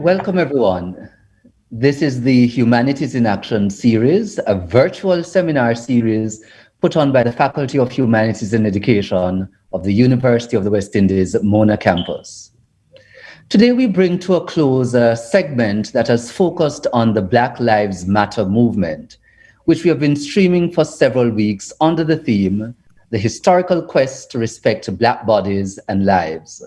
Welcome, everyone. This is the Humanities in Action series, a virtual seminar series put on by the Faculty of Humanities and Education of the University of the West Indies, Mona campus. Today, we bring to a close a segment that has focused on the Black Lives Matter movement, which we have been streaming for several weeks under the theme, The Historical Quest to Respect Black Bodies and Lives.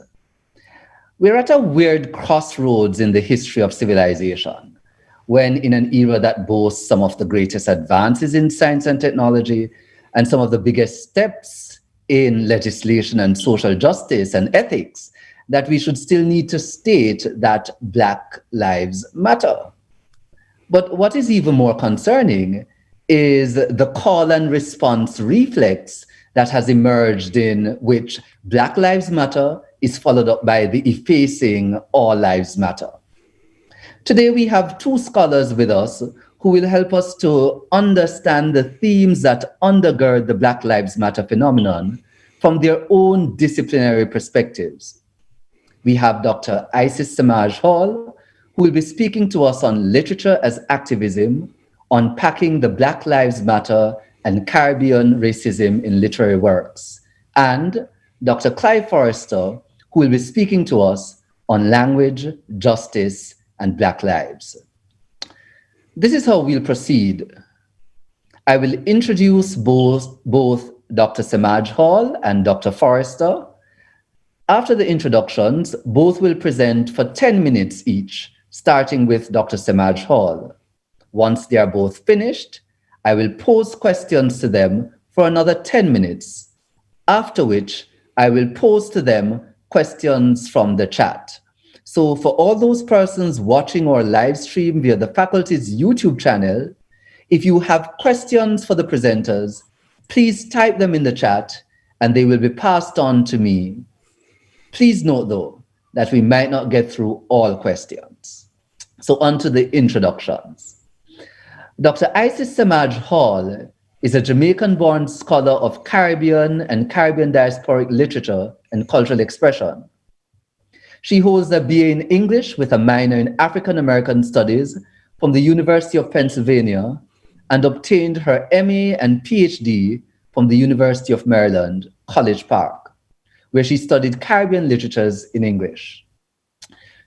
We're at a weird crossroads in the history of civilization, when in an era that boasts some of the greatest advances in science and technology and some of the biggest steps in legislation and social justice and ethics, that we should still need to state that Black lives matter. But what is even more concerning is the call and response reflex that has emerged, in which Black Lives Matter is followed up by the effacing All Lives Matter. Today, we have two scholars with us who will help us to understand the themes that undergird the Black Lives Matter phenomenon from their own disciplinary perspectives. We have Dr. Isis Semaj-Hall, who will be speaking to us on literature as activism, unpacking the Black Lives Matter and Caribbean racism in literary works, and Dr. Clive Forrester, who will be speaking to us on language, justice, and Black lives. This is how we'll proceed. I will introduce both Dr. Semaj-Hall and Dr. Forrester. After the introductions, both will present for 10 minutes each, starting with Dr. Semaj-Hall. Once they are both finished, I will pose questions to them for another 10 minutes, after which I will pose to them questions from the chat. So for all those persons watching our live stream via the faculty's YouTube channel, if you have questions for the presenters, please type them in the chat and they will be passed on to me. Please note, though, that we might not get through all questions. So on to the introductions. Dr. Isis Semaj-Hall is a Jamaican-born scholar of Caribbean and Caribbean diasporic literature and cultural expression. She holds a BA in English with a minor in African American Studies from the University of Pennsylvania and obtained her MA and PhD from the University of Maryland, College Park, where she studied Caribbean literatures in English.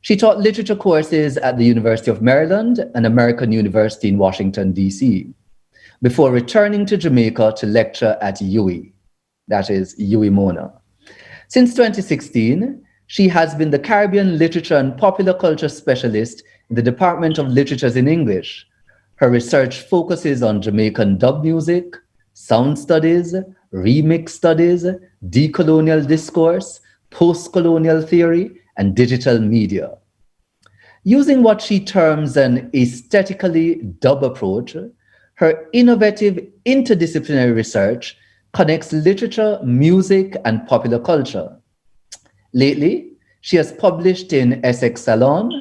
She taught literature courses at the University of Maryland and American University in Washington, D.C., before returning to Jamaica to lecture at UWI, that is UWI Mona. Since 2016, she has been the Caribbean Literature and Popular Culture Specialist in the Department of Literatures in English. Her research focuses on Jamaican dub music, sound studies, remix studies, decolonial discourse, post-colonial theory, and digital media. Using what she terms an aesthetically dub approach, her innovative interdisciplinary research connects literature, music, and popular culture. Lately, she has published in Essex Salon,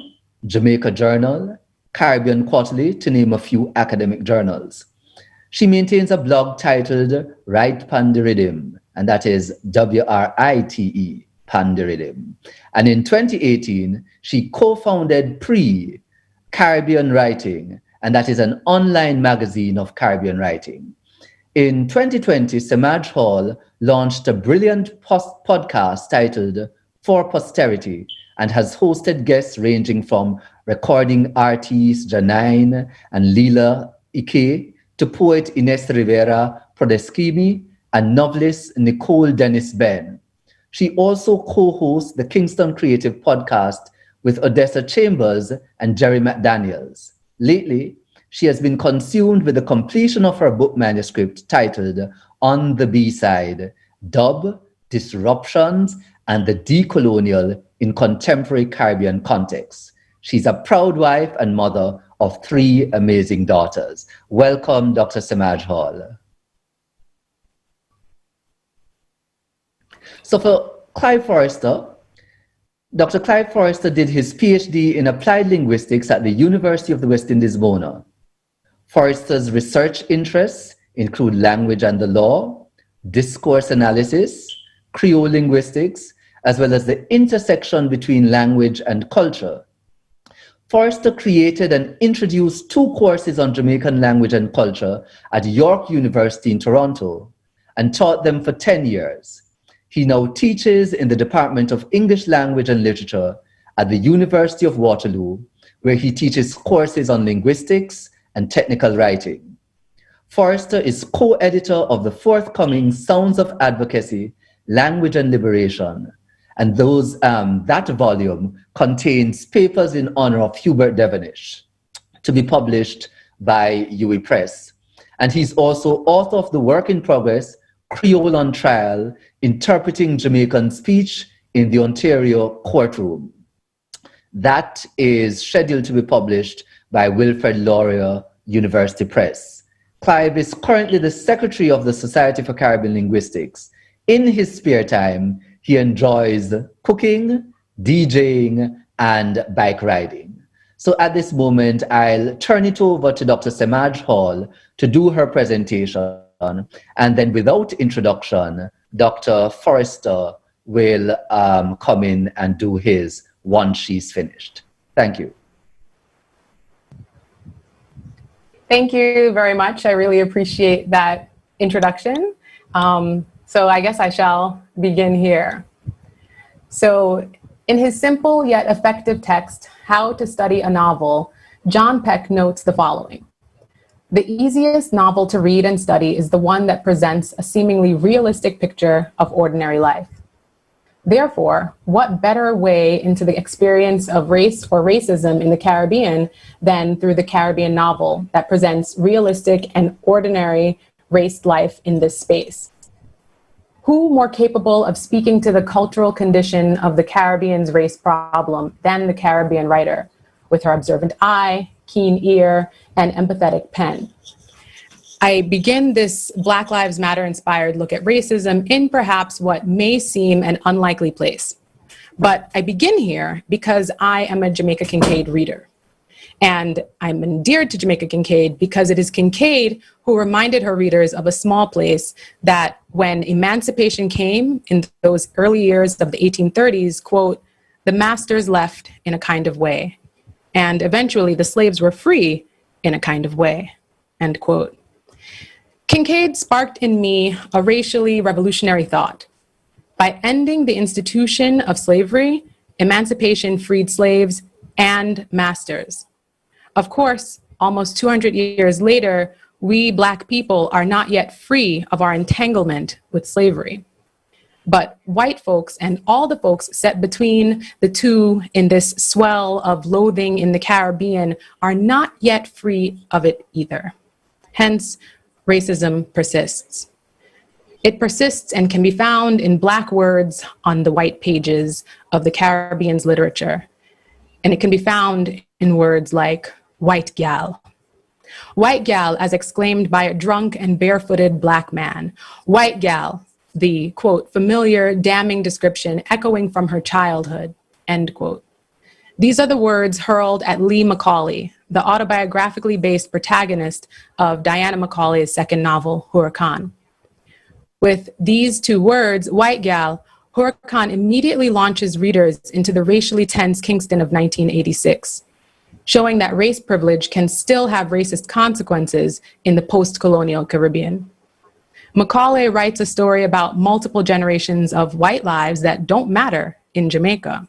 Jamaica Journal, Caribbean Quarterly, to name a few academic journals. She maintains a blog titled Write Pandiridim, and that is WRITE, Pandiridim. And in 2018, she co-founded PRE, Caribbean Writing, and that is an online magazine of Caribbean writing. In 2020, Semaj-Hall launched a brilliant podcast titled For Posterity and has hosted guests ranging from recording artists Janine and Lila Ike to poet Ines Rivera Prodeskimi and novelist Nicole Dennis Ben. She also co-hosts the Kingston Creative Podcast with Odessa Chambers and Jerry McDaniels. Lately, she has been consumed with the completion of her book manuscript titled On the B-Side, Dub, Disruptions, and the Decolonial in Contemporary Caribbean Contexts. She's a proud wife and mother of 3 amazing daughters. Welcome, Dr. Semaj-Hall. So for Clive Forrester, Dr. Clive Forrester did his PhD in Applied Linguistics at the University of the West Indies, Mona. Forrester's research interests include language and the law, discourse analysis, Creole linguistics, as well as the intersection between language and culture. Forrester created and introduced 2 courses on Jamaican language and culture at York University in Toronto and taught them for 10 years. He now teaches in the Department of English Language and Literature at the University of Waterloo, where he teaches courses on linguistics and technical writing. Forrester is co-editor of the forthcoming Sounds of Advocacy, Language and Liberation, and that volume contains papers in honor of Hubert Devonish, to be published by UE Press. And he's also author of the work in progress, Creole on Trial, Interpreting Jamaican Speech in the Ontario Courtroom. That is scheduled to be published by Wilfred Laurier University Press. Clive is currently the secretary of the Society for Caribbean Linguistics. In his spare time, he enjoys cooking, DJing, and bike riding. So at this moment, I'll turn it over to Dr. Semaj-Hall to do her presentation. And then without introduction, Dr. Forrester will come in and do his once she's finished. Thank you. Thank you very much. I really appreciate that introduction. So I guess I shall begin here. So in his simple yet effective text, How to Study a Novel, John Peck notes the following. The easiest novel to read and study is the one that presents a seemingly realistic picture of ordinary life. Therefore, what better way into the experience of race or racism in the Caribbean than through the Caribbean novel that presents realistic and ordinary race life in this space? Who more capable of speaking to the cultural condition of the Caribbean's race problem than the Caribbean writer, with her observant eye, keen ear, and empathetic pen? I begin this Black Lives Matter inspired look at racism in perhaps what may seem an unlikely place. But I begin here because I am a Jamaica Kincaid reader. And I'm endeared to Jamaica Kincaid because it is Kincaid who reminded her readers of a small place that when emancipation came in those early years of the 1830s, quote, the masters left in a kind of way. And eventually the slaves were free in a kind of way, end quote. Kincaid sparked in me a racially revolutionary thought. By ending the institution of slavery, emancipation freed slaves and masters. Of course, almost 200 years later, we Black people are not yet free of our entanglement with slavery. But white folks and all the folks set between the two in this swell of loathing in the Caribbean are not yet free of it either. Hence, racism persists. It persists and can be found in Black words on the white pages of the Caribbean's literature. And it can be found in words like white gal. White gal as exclaimed by a drunk and barefooted Black man. White gal, the, quote, familiar, damning description echoing from her childhood, end quote. These are the words hurled at Lee Macaulay, the autobiographically based protagonist of Diana Macaulay's second novel, Huracan. With these 2 words, white gal, Huracan immediately launches readers into the racially tense Kingston of 1986, showing that race privilege can still have racist consequences in the post-colonial Caribbean. Macaulay writes a story about multiple generations of white lives that don't matter in Jamaica.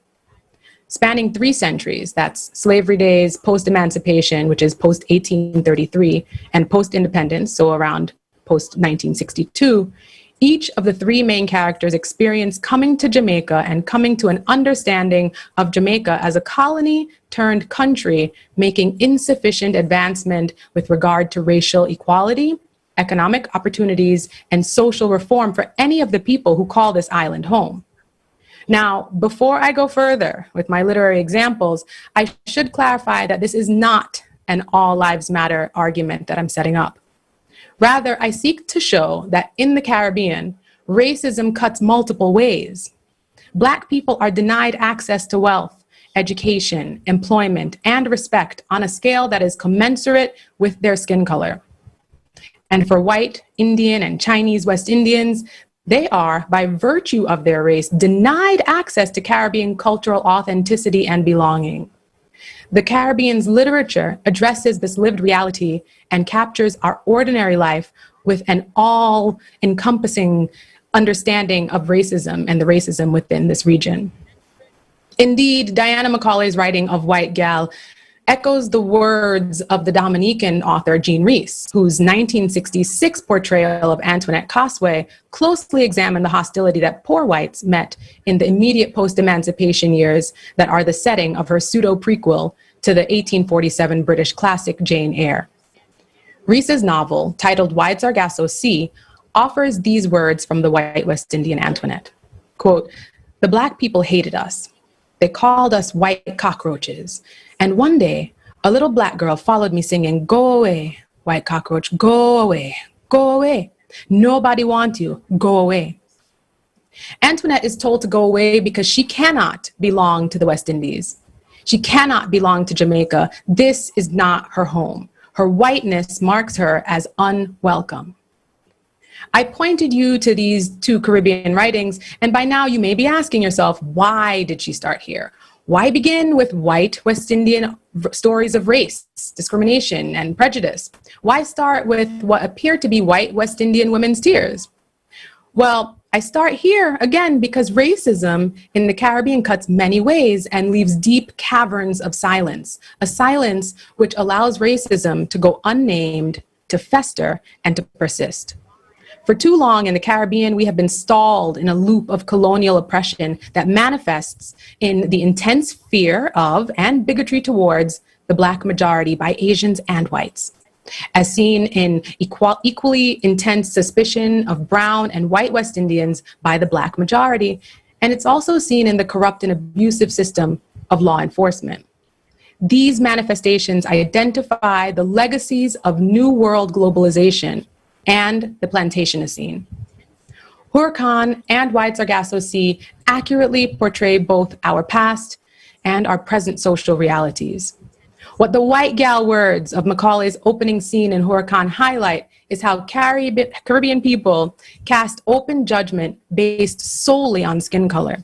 Spanning 3 centuries, that's slavery days, post-emancipation, which is post-1833, and post-independence, so around post-1962, each of the 3 main characters experience coming to Jamaica and coming to an understanding of Jamaica as a colony turned country, making insufficient advancement with regard to racial equality, economic opportunities, and social reform for any of the people who call this island home. Now, before I go further with my literary examples, I should clarify that this is not an all lives matter argument that I'm setting up. Rather, I seek to show that in the Caribbean, racism cuts multiple ways. Black people are denied access to wealth, education, employment, and respect on a scale that is commensurate with their skin color. And for white, Indian, and Chinese West Indians, they are, by virtue of their race, denied access to Caribbean cultural authenticity and belonging. The Caribbean's literature addresses this lived reality and captures our ordinary life with an all-encompassing understanding of racism and the racism within this region. Indeed, Diana Macaulay's writing of White Gal echoes the words of the Dominican author Jean Rhys, whose 1966 portrayal of Antoinette Cosway closely examined the hostility that poor whites met in the immediate post-emancipation years that are the setting of her pseudo-prequel to the 1847 British classic Jane Eyre. Rhys's novel, titled Wide Sargasso Sea, offers these words from the white West Indian Antoinette. Quote, "The Black people hated us. They called us white cockroaches. And one day, a little Black girl followed me singing, 'Go away, white cockroach, go away, go away. Nobody wants you, go away.'" Antoinette is told to go away because she cannot belong to the West Indies. She cannot belong to Jamaica. This is not her home. Her whiteness marks her as unwelcome. I pointed you to these two Caribbean writings, and by now you may be asking yourself, why did she start here? Why begin with white West Indian stories of race, discrimination, and prejudice? Why start with what appear to be white West Indian women's tears? Well, I start here again because racism in the Caribbean cuts many ways and leaves deep caverns of silence, a silence which allows racism to go unnamed, to fester, and to persist. For too long in the Caribbean, we have been stalled in a loop of colonial oppression that manifests in the intense fear of and bigotry towards the Black majority by Asians and whites, as seen in equally intense suspicion of brown and white West Indians by the Black majority. And it's also seen in the corrupt and abusive system of law enforcement. These manifestations identify the legacies of New World globalization and the Plantationocene. Huracan and Wide Sargasso Sea accurately portray both our past and our present social realities. What the White Gal words of Macaulay's opening scene in Huracan highlight is how Caribbean people cast open judgment based solely on skin color.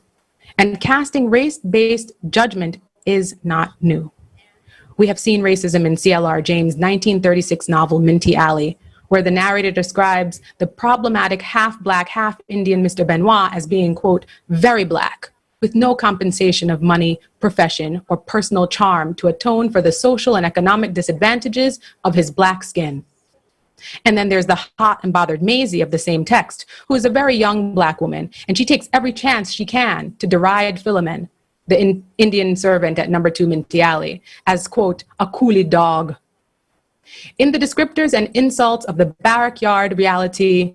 And casting race-based judgment is not new. We have seen racism in C.L.R. James' 1936 novel Minty Alley, where the narrator describes the problematic half-Black, half-Indian Mr. Benoit as being, quote, very Black, with no compensation of money, profession, or personal charm to atone for the social and economic disadvantages of his Black skin. And then there's the hot and bothered Maisie of the same text, who is a very young Black woman, and she takes every chance she can to deride Philomen, the Indian servant at number 2 Minty Alley, as, quote, a coolie dog. In the descriptors and insults of the barrack yard reality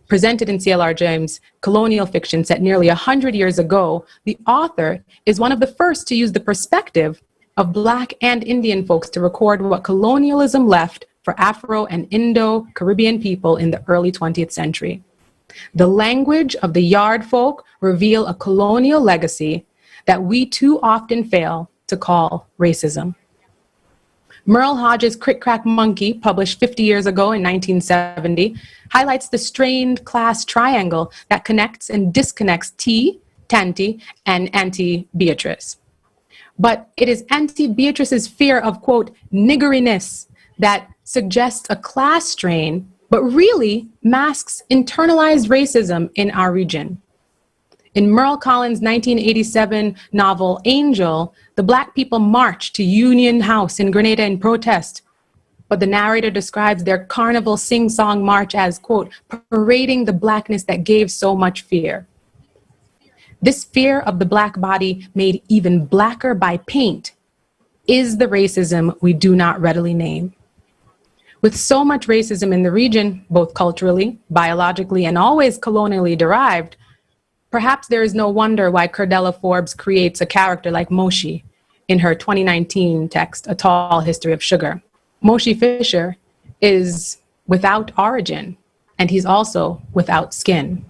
presented in C.L.R. James' colonial fiction set nearly 100 years ago, the author is one of the first to use the perspective of Black and Indian folks to record what colonialism left for Afro and Indo-Caribbean people in the early 20th century. The language of the yard folk reveal a colonial legacy that we too often fail to call racism. Merle Hodge's Crick Crack Monkey, published 50 years ago in 1970, highlights the strained class triangle that connects and disconnects T, Tanti, and Auntie Beatrice. But it is Auntie Beatrice's fear of, quote, niggeriness that suggests a class strain, but really masks internalized racism in our region. In Merle Collins' 1987 novel, Angel, the Black people march to Union House in Grenada in protest, but the narrator describes their carnival sing-song march as, quote, parading the Blackness that gave so much fear. This fear of the Black body made even blacker by paint is the racism we do not readily name. With so much racism in the region, both culturally, biologically, and always colonially derived, perhaps there is no wonder why Cordella Forbes creates a character like Moshi in her 2019 text, A Tall History of Sugar. Moshi Fisher is without origin, and he's also without skin.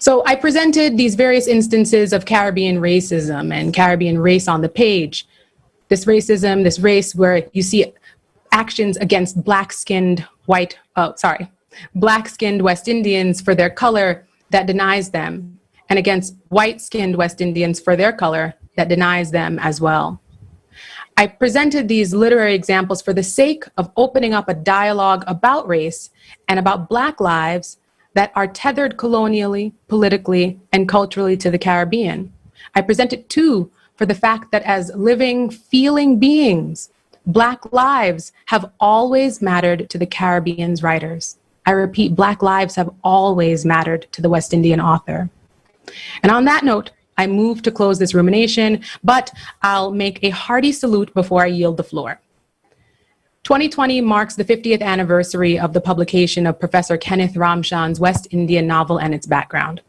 So I presented these various instances of Caribbean racism and Caribbean race on the page. This racism, this race where you see actions against black-skinned West Indians for their color that denies them, and against white-skinned West Indians for their color that denies them as well. I presented these literary examples for the sake of opening up a dialogue about race and about Black lives that are tethered colonially, politically, and culturally to the Caribbean. I present it too for the fact that as living, feeling beings, Black lives have always mattered to the Caribbean's writers. I repeat, Black lives have always mattered to the West Indian author. And on that note, I move to close this rumination, but I'll make a hearty salute before I yield the floor. 2020 marks the 50th anniversary of the publication of Professor Kenneth Ramchand's West Indian novel and its background.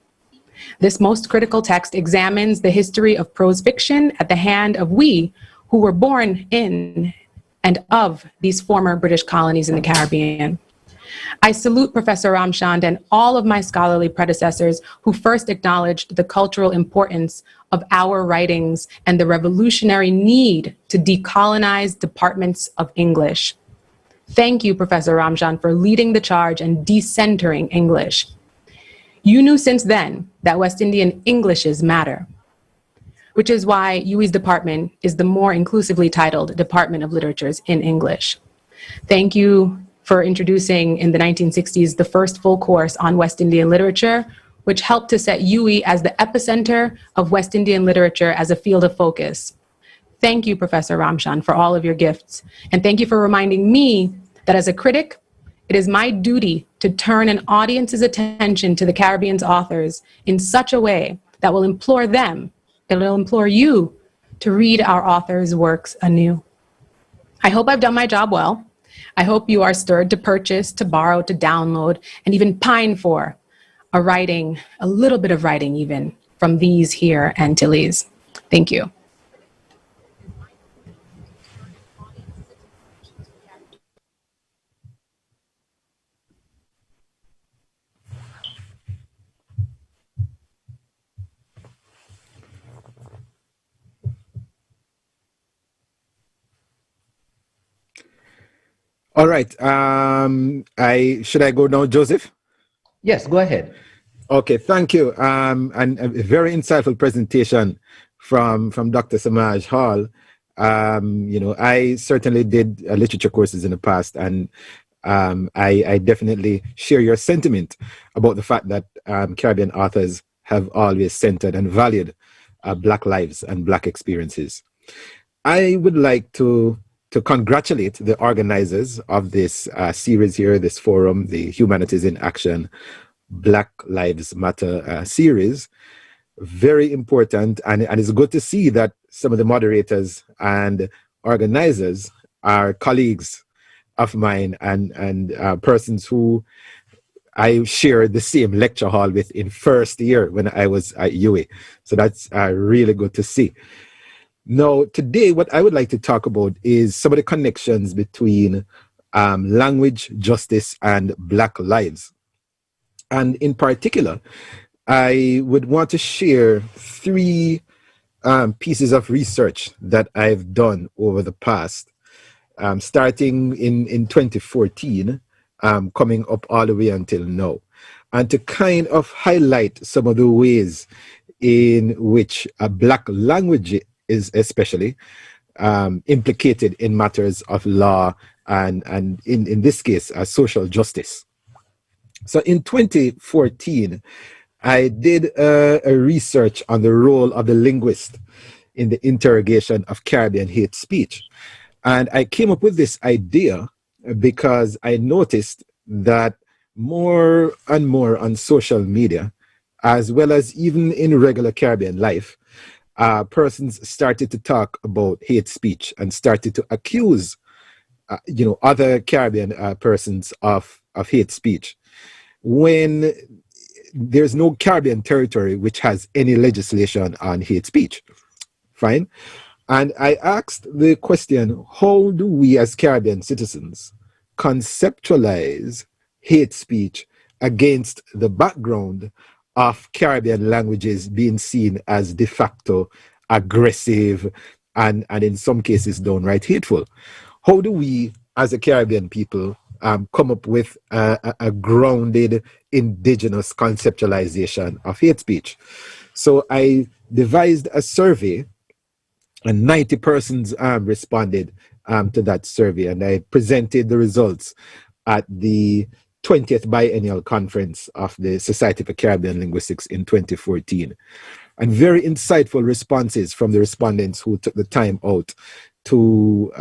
This most critical text examines the history of prose fiction at the hand of we who were born in and of these former British colonies in the Caribbean. I salute Professor Ramchand and all of my scholarly predecessors who first acknowledged the cultural importance of our writings and the revolutionary need to decolonize departments of English. Thank you, Professor Ramchand, for leading the charge and decentering English. You knew since then that West Indian Englishes matter, which is why UWI's department is the more inclusively titled Department of Literatures in English. Thank you for introducing in the 1960s the first full course on West Indian literature, which helped to set UWI as the epicenter of West Indian literature as a field of focus. Thank you, Professor Ramchand, for all of your gifts. And thank you for reminding me that as a critic, it is my duty to turn an audience's attention to the Caribbean's authors in such a way that will implore them, it will implore you to read our authors' works anew. I hope I've done my job well. I hope you are stirred to purchase, to borrow, to download, and even pine for a little bit of writing even, from these here Antilles. Thank you. All right. Should I go now, Joseph? Yes, go ahead. Okay, thank you. And a very insightful presentation from Dr. Semaj-Hall. I certainly did literature courses in the past, and I definitely share your sentiment about the fact that Caribbean authors have always centered and valued Black lives and Black experiences. I would like to congratulate the organizers of this series here, this forum, the Humanities in Action, Black Lives Matter series. Very important, and it's good to see that some of the moderators and organizers are colleagues of mine and persons who I shared the same lecture hall with in first year when I was at UWI. So that's really good to see. Now, today, what I would like to talk about is some of the connections between language, justice, and Black lives. And in particular, I would want to share three pieces of research that I've done over the past, starting in 2014, coming up all the way until now, and to kind of highlight some of the ways in which Black language is especially implicated in matters of law and in this case, social justice. So in 2014, I did a research on the role of the linguist in the interrogation of Caribbean hate speech. And I came up with this idea because I noticed that more and more on social media, as well as even in regular Caribbean life, persons started to talk about hate speech and started to accuse, other Caribbean persons of hate speech, when there's no Caribbean territory which has any legislation on hate speech. Fine. And I asked the question, how do we as Caribbean citizens conceptualize hate speech against the background of Caribbean languages being seen as de facto aggressive and in some cases downright hateful? How do we as a Caribbean people come up with a grounded indigenous conceptualization of hate speech? So I devised a survey And 90 persons responded to that survey. And I presented the results at the 20th Biennial Conference of the Society for Caribbean Linguistics in 2014. And very insightful responses from the respondents who took the time out to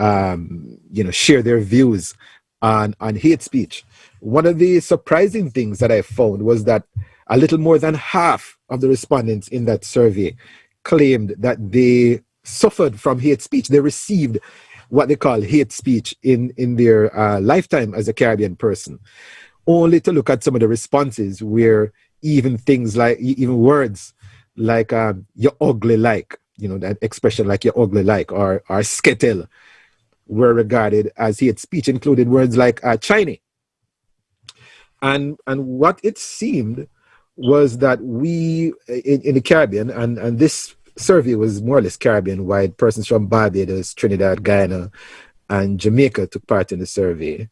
share their views on hate speech. One of the surprising things that I found was that a little more than half of the respondents in that survey claimed that they suffered from hate speech. They received what they call hate speech in their lifetime as a Caribbean person, only to look at some of the responses where even things like, even words like you're ugly like, that expression like you're ugly like, or skettle, were regarded as hate speech, including words like Chinese. And what it seemed was that we in the Caribbean, and this survey was more or less Caribbean-wide, persons from Barbados, Trinidad, Guyana, and Jamaica took part in the survey.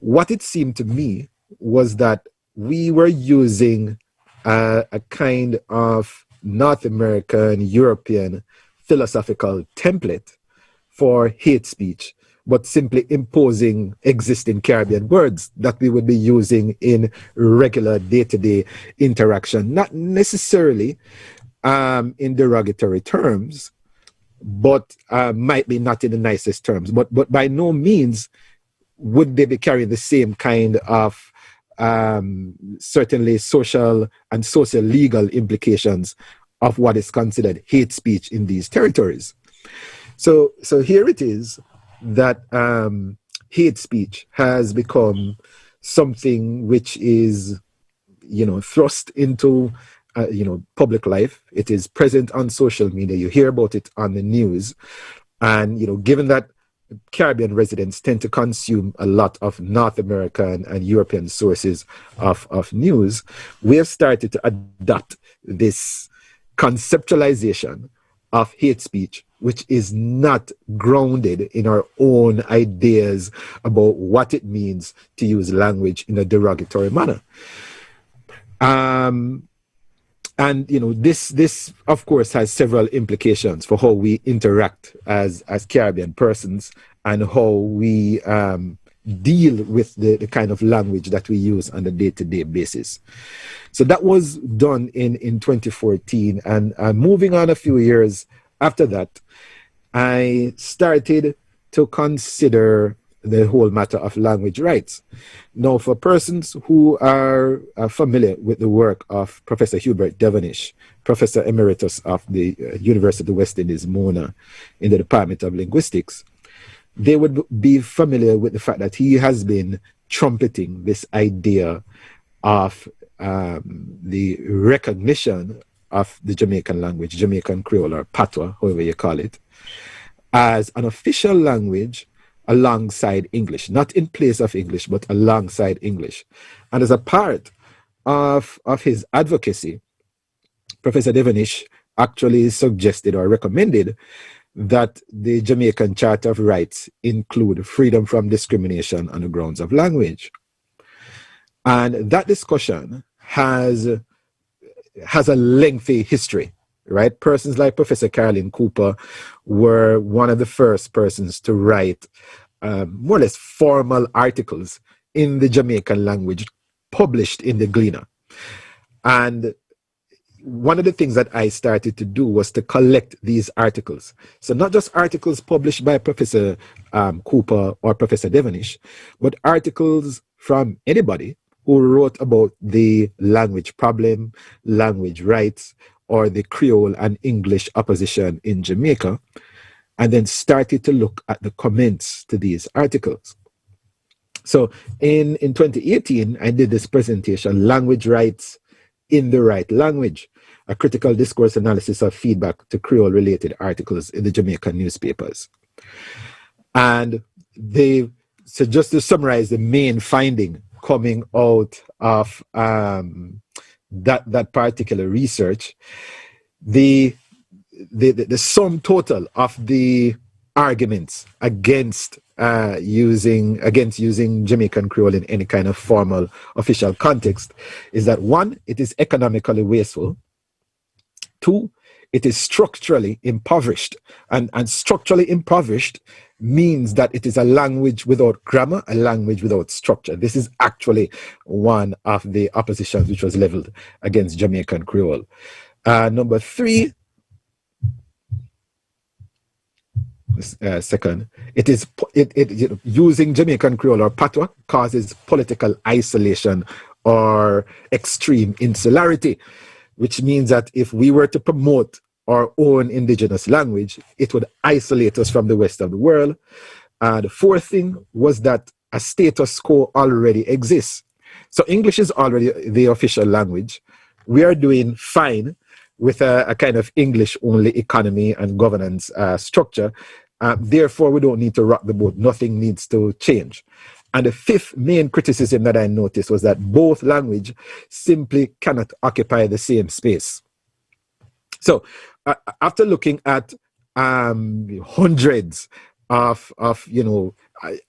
What it seemed to me was that we were using a kind of North American, European philosophical template for hate speech, but simply imposing existing Caribbean words that we would be using in regular day-to-day interaction, not necessarily in derogatory terms, but might be not in the nicest terms, but by no means would they be carrying the same kind of certainly social and social legal implications of what is considered hate speech in these territories. So here it is that hate speech has become something which is, thrust into, public life. It is present on social media. You hear about it on the news. And, given that Caribbean residents tend to consume a lot of North American and European sources of news, we have started to adopt this conceptualization of hate speech, which is not grounded in our own ideas about what it means to use language in a derogatory manner. And this of course has several implications for how we interact as Caribbean persons and how we deal with the kind of language that we use on a day-to-day basis. So that was done in 2014, and moving on a few years after that, I started to consider the whole matter of language rights. Now, for persons who are familiar with the work of Professor Hubert Devonish, Professor Emeritus of the University of the West Indies, Mona, in the Department of Linguistics, they would be familiar with the fact that he has been trumpeting this idea of the recognition of the Jamaican language, Jamaican Creole or Patois, however you call it, as an official language alongside English, not in place of English, but alongside English. And as a part of his advocacy, Professor Devonish actually suggested or recommended that the Jamaican Charter of Rights include freedom from discrimination on the grounds of language. And that discussion has a lengthy history, right? Persons like Professor Caroline Cooper were one of the first persons to write more or less formal articles in the Jamaican language published in the Gleaner. And one of the things that I started to do was to collect these articles. So not just articles published by Professor Cooper or Professor Devonish, but articles from anybody who wrote about the language problem, language rights, or the Creole and English opposition in Jamaica, and then started to look at the comments to these articles. So in 2018, I did this presentation, Language Rights in the Right Language, a critical discourse analysis of feedback to Creole-related articles in the Jamaican newspapers. And so just to summarize the main finding coming out of that particular research, the sum total of the arguments against using Jamaican Creole in any kind of formal official context is that 1, it is economically wasteful. 2, it is structurally impoverished. And structurally impoverished means that it is a language without grammar, a language without structure. This is actually one of the oppositions which was leveled against Jamaican Creole. Number three, second, using Jamaican Creole or patois causes political isolation or extreme insularity, which means that if we were to promote our own indigenous language, it would isolate us from the rest of the world. The fourth thing was that a status quo already exists. So English is already the official language. We are doing fine with a kind of English-only economy and governance structure. Therefore, we don't need to rock the boat. Nothing needs to change. And the fifth main criticism that I noticed was that both language simply cannot occupy the same space. So after looking at hundreds of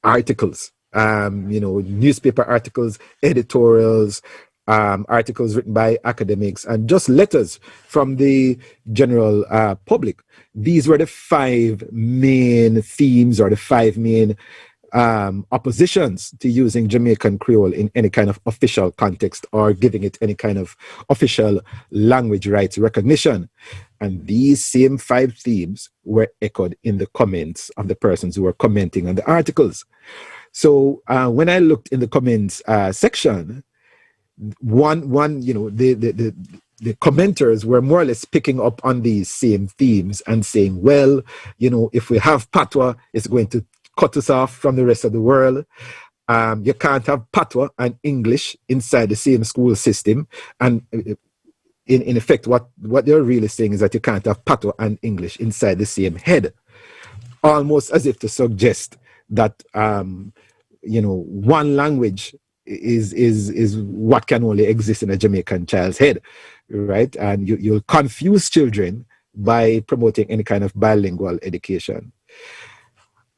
articles, newspaper articles, editorials, articles written by academics, and just letters from the general public, these were the five main themes or the five main oppositions to using Jamaican Creole in any kind of official context or giving it any kind of official language rights recognition. And these same five themes were echoed in the comments of the persons who were commenting on the articles. So when I looked in the comments section, the commenters were more or less picking up on these same themes and saying, well, if we have patois, it's going to cut us off from the rest of the world. You can't have patois and English inside the same school system. And in effect, what they're really saying is that you can't have patois and English inside the same head. Almost as if to suggest that, one language is what can only exist in a Jamaican child's head, right? And you'll confuse children by promoting any kind of bilingual education.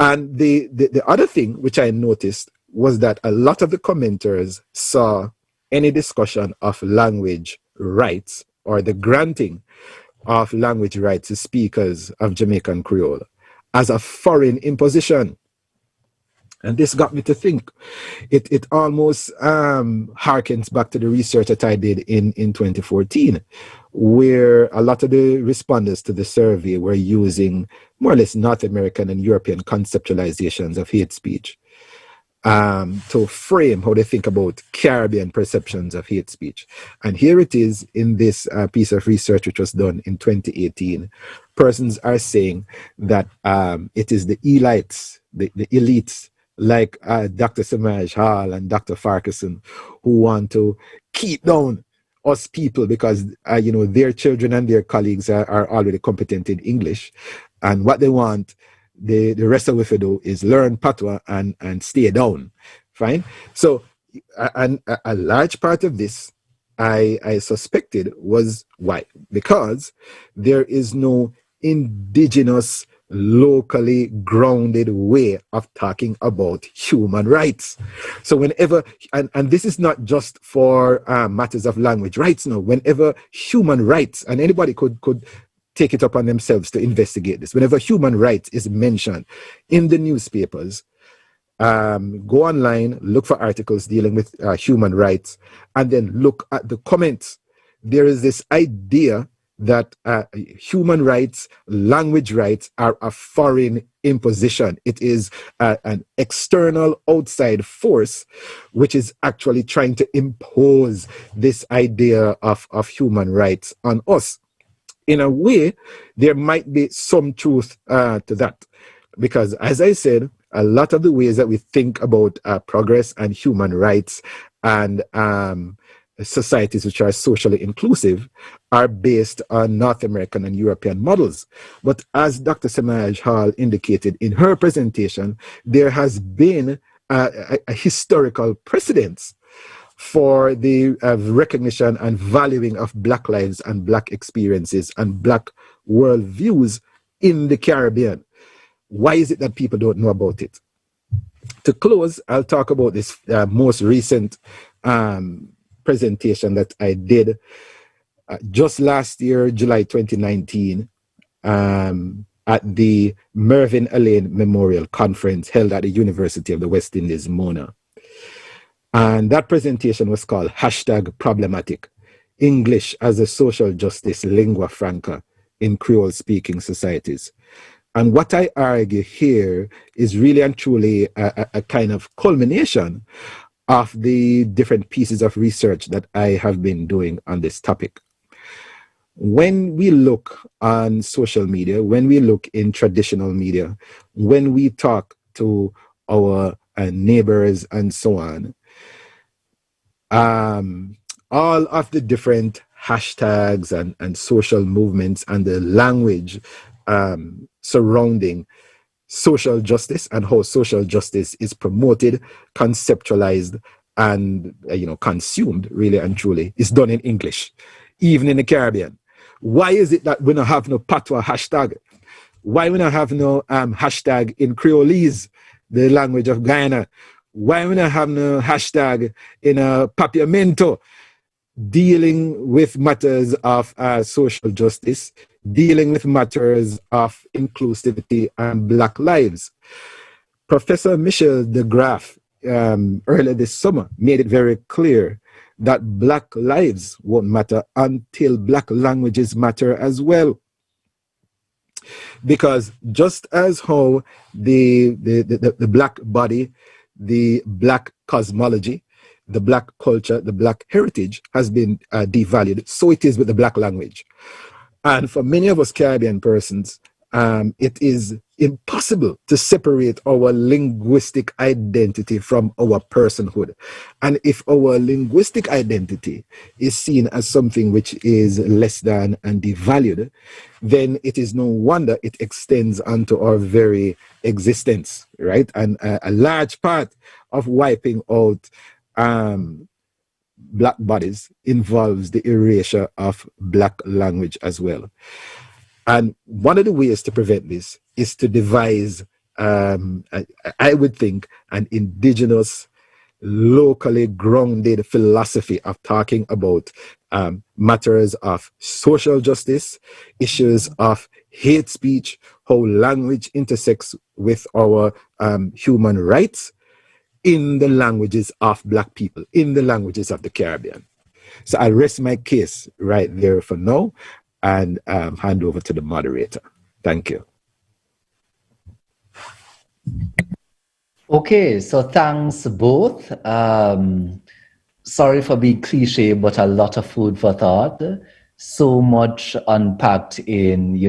And the other thing which I noticed was that a lot of the commenters saw any discussion of language rights or the granting of language rights to speakers of Jamaican Creole as a foreign imposition. And this got me to think. It almost harkens back to the research that I did in 2014, where a lot of the respondents to the survey were using more or less North American and European conceptualizations of hate speech to frame how they think about Caribbean perceptions of hate speech. And here it is in this piece of research which was done in 2018. Persons are saying that it is the elites, the elites, like Dr. Semaj-Hall and Dr. Farquharson, who want to keep down us people because, their children and their colleagues are already competent in English. And what they want, the rest of us to do is learn patois and stay down. Fine? So, and a large part of this, I suspected was why? Because there is no indigenous, locally grounded way of talking about human rights. So whenever, and this is not just for matters of language rights, no, whenever human rights, and anybody could take it upon themselves to investigate this, whenever human rights is mentioned in the newspapers, go online, look for articles dealing with human rights, and then look at the comments. There is this idea that human rights, language rights are a foreign imposition. It is an external outside force which is actually trying to impose this idea of human rights on us. In a way, there might be some truth to that. Because as I said, a lot of the ways that we think about progress and human rights and societies which are socially inclusive are based on North American and European models. But as Dr. Semaj-Hall indicated in her presentation, there has been a historical precedence for the recognition and valuing of Black lives and Black experiences and Black worldviews in the Caribbean. Why is it that people don't know about it? To close, I'll talk about this most recent presentation that I did just last year, July 2019, at the Mervyn Allain Memorial Conference held at the University of the West Indies, Mona. And that presentation was called #Problematic, English as a Social Justice Lingua Franca in Creole-Speaking Societies. And what I argue here is really and truly a kind of culmination of the different pieces of research that I have been doing on this topic. When we look on social media, when we look in traditional media, when we talk to our neighbors and so on, all of the different hashtags and social movements and the language surrounding social justice and how social justice is promoted, conceptualized, and consumed really and truly is done in English, even in the Caribbean. Why is it that we don't have no patois hashtag? Why we don't have no hashtag in Creolese, the language of Guyana? Why we don't have no hashtag in Papiamento, dealing with matters of social justice, dealing with matters of inclusivity and Black lives? Professor Michel de Graaf earlier this summer made it very clear that Black lives won't matter until Black languages matter as well. Because just as how the Black body, the Black cosmology, the Black culture, the Black heritage has been devalued, so it is with the Black language. And for many of us Caribbean persons, it is impossible to separate our linguistic identity from our personhood. And if our linguistic identity is seen as something which is less than and devalued, then it is no wonder it extends onto our very existence, right? And a large part of wiping out Black bodies involves the erasure of Black language as well. And one of the ways to prevent this is to devise, I would think, an indigenous, locally grounded philosophy of talking about matters of social justice, issues of hate speech, how language intersects with our human rights in the languages of Black people, in the languages of the Caribbean. So I rest my case right there for now and hand over to the moderator. Thank you. Okay, so thanks both. Sorry for being cliche, but a lot of food for thought. So much unpacked in,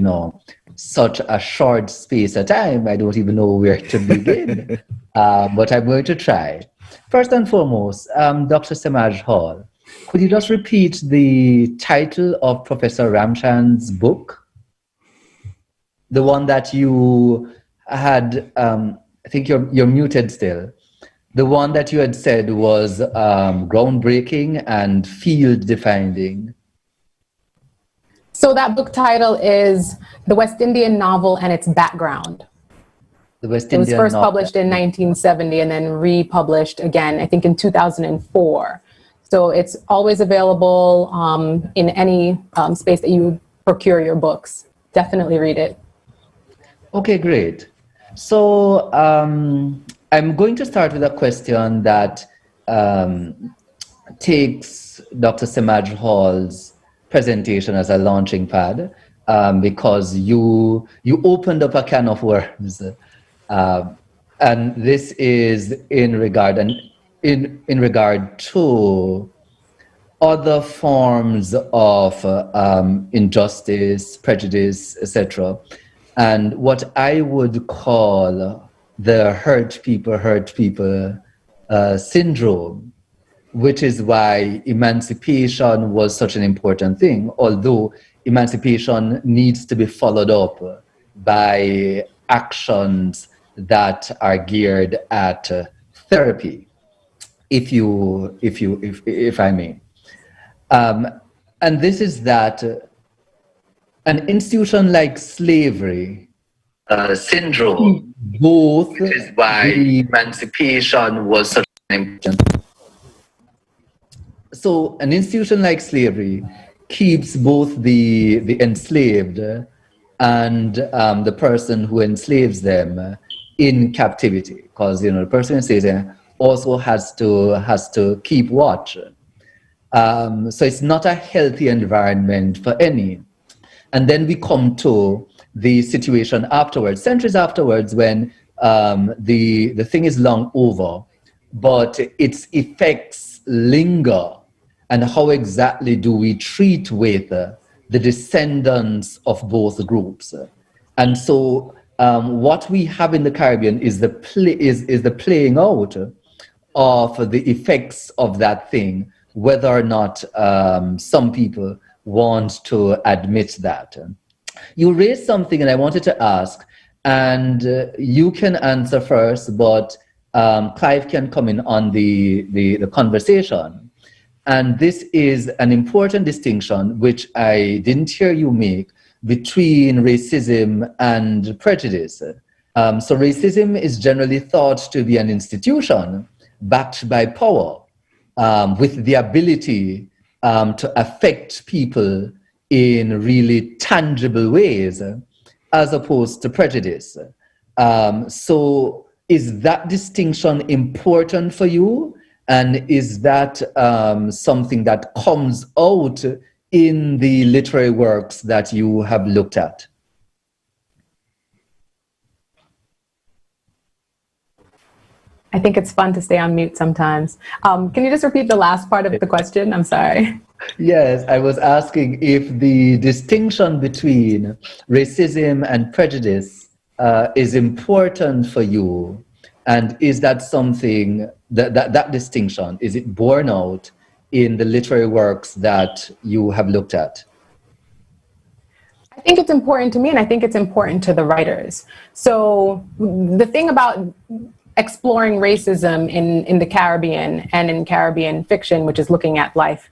such a short space of time. I don't even know where to begin, but I'm going to try. First and foremost, Dr. Semaj-Hall, could you just repeat the title of Professor Ramchand's book? The one that you had, I think you're muted still. The one that you had said was groundbreaking and field defining. So that book title is The West Indian Novel and Its Background. The West It was Indian first novel. published in 1970 and then republished again, I think in 2004. So it's always available in any space that you procure your books. Definitely read it. Okay, great. So I'm going to start with a question that takes Dr. Semaj-Hall's presentation as a launching pad, because you opened up a can of worms, and this is in regard to other forms of injustice, prejudice, etc., and what I would call the hurt people syndrome, which is why emancipation was such an important thing, although emancipation needs to be followed up by actions that are geared at therapy, if I may. And this is that an institution like slavery syndrome, both, which is why emancipation was such an important. So an institution like slavery keeps both the enslaved and the person who enslaves them in captivity, because the person who enslaves them also has to keep watch. So it's not a healthy environment for any. And then we come to the situation afterwards, centuries afterwards, when the thing is long over, but its effects linger. And how exactly do we treat with the descendants of both groups? And so what we have in the Caribbean is the playing out of the effects of that thing, whether or not some people want to admit that. You raised something, and I wanted to ask, and you can answer first, but Clive can come in on the conversation. And this is an important distinction, which I didn't hear you make, between racism and prejudice. So racism is generally thought to be an institution backed by power, with the ability to affect people in really tangible ways, as opposed to prejudice. So is that distinction important for you? And is that something that comes out in the literary works that you have looked at? I think it's fun to stay on mute sometimes. Can you just repeat the last part of the question? I'm sorry. Yes, I was asking if the distinction between racism and prejudice is important for you, and is that something that distinction, is it borne out in the literary works that you have looked at? I think it's important to me, and I think it's important to the writers. So the thing about exploring racism in the Caribbean and in Caribbean fiction, which is looking at life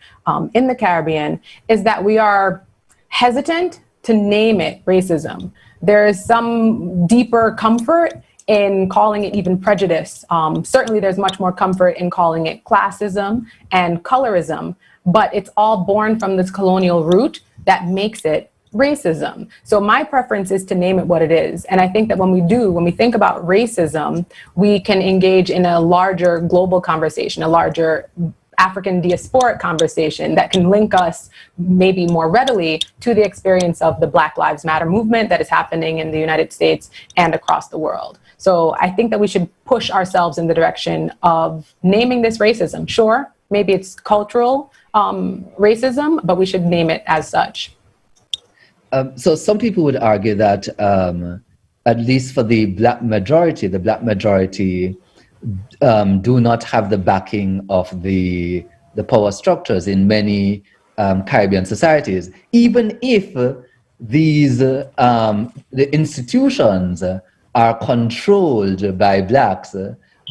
in the Caribbean, is that we are hesitant to name it racism. There is some deeper comfort in calling it even prejudice. Certainly there's much more comfort in calling it classism and colorism, but it's all born from this colonial root that makes it racism. So my preference is to name it what it is. And I think that when we think about racism, we can engage in a larger global conversation, a larger African diasporic conversation that can link us maybe more readily to the experience of the Black Lives Matter movement that is happening in the United States and across the world. So I think that we should push ourselves in the direction of naming this racism. Sure, maybe it's cultural racism, but we should name it as such. So some people would argue that, at least for the black majority do not have the backing of the power structures in many Caribbean societies, even if these the institutions are controlled by blacks,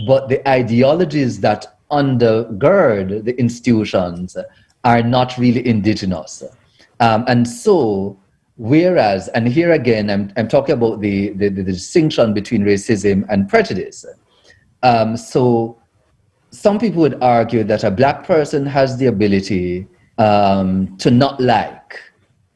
but the ideologies that undergird the institutions are not really indigenous, and so. Whereas, and here again, I'm talking about the distinction between racism and prejudice. So some people would argue that a black person has the ability to not like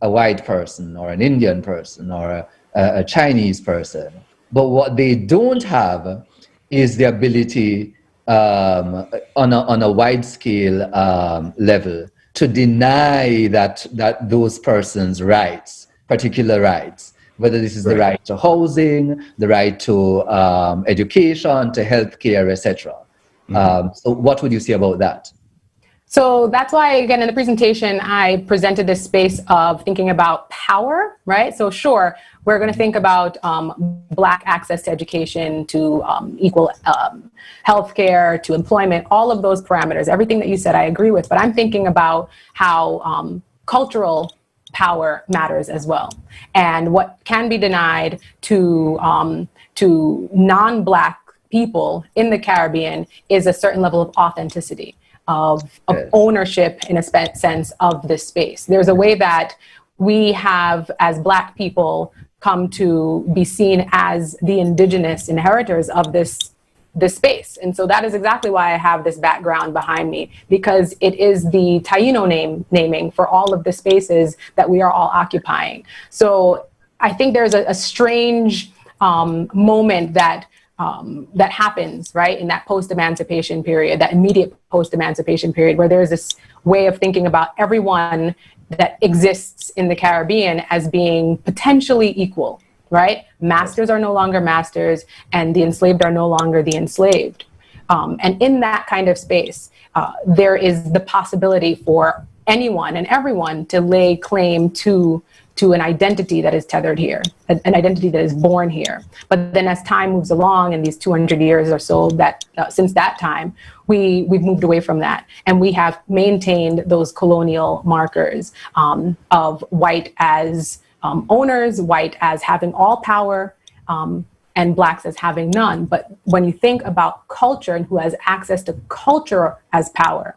a white person or an Indian person or a Chinese person. But what they don't have is the ability on a wide scale level to deny that those persons' rights, particular rights, whether this is the right to housing, the right to education, to healthcare, etc. So what would you say about that? So that's why, again, in the presentation, I presented this space of thinking about power, right? So sure, we're going to think about Black access to education, to equal healthcare, to employment, all of those parameters. Everything that you said, I agree with, but I'm thinking about how cultural power matters as well, and what can be denied to non-Black people in the Caribbean is a certain level of authenticity, of ownership in a sense of this space. There's a way that we have, as Black people, come to be seen as the indigenous inheritors of this this space. And so that is exactly why I have this background behind me, because it is the Taino naming for all of the spaces that we are all occupying. So I think there's a strange moment that that happens, right, in that post-emancipation period, that immediate post-emancipation period, where there's this way of thinking about everyone that exists in the Caribbean as being potentially equal, right? Masters are no longer masters, and the enslaved are no longer the enslaved. And in that kind of space, there is the possibility for anyone and everyone to lay claim to an identity that is tethered here, an identity that is born here. But then as time moves along, in these 200 years or so that since that time, we've moved away from that. And we have maintained those colonial markers of white as owners, white as having all power, and blacks as having none. But when you think about culture and who has access to culture as power,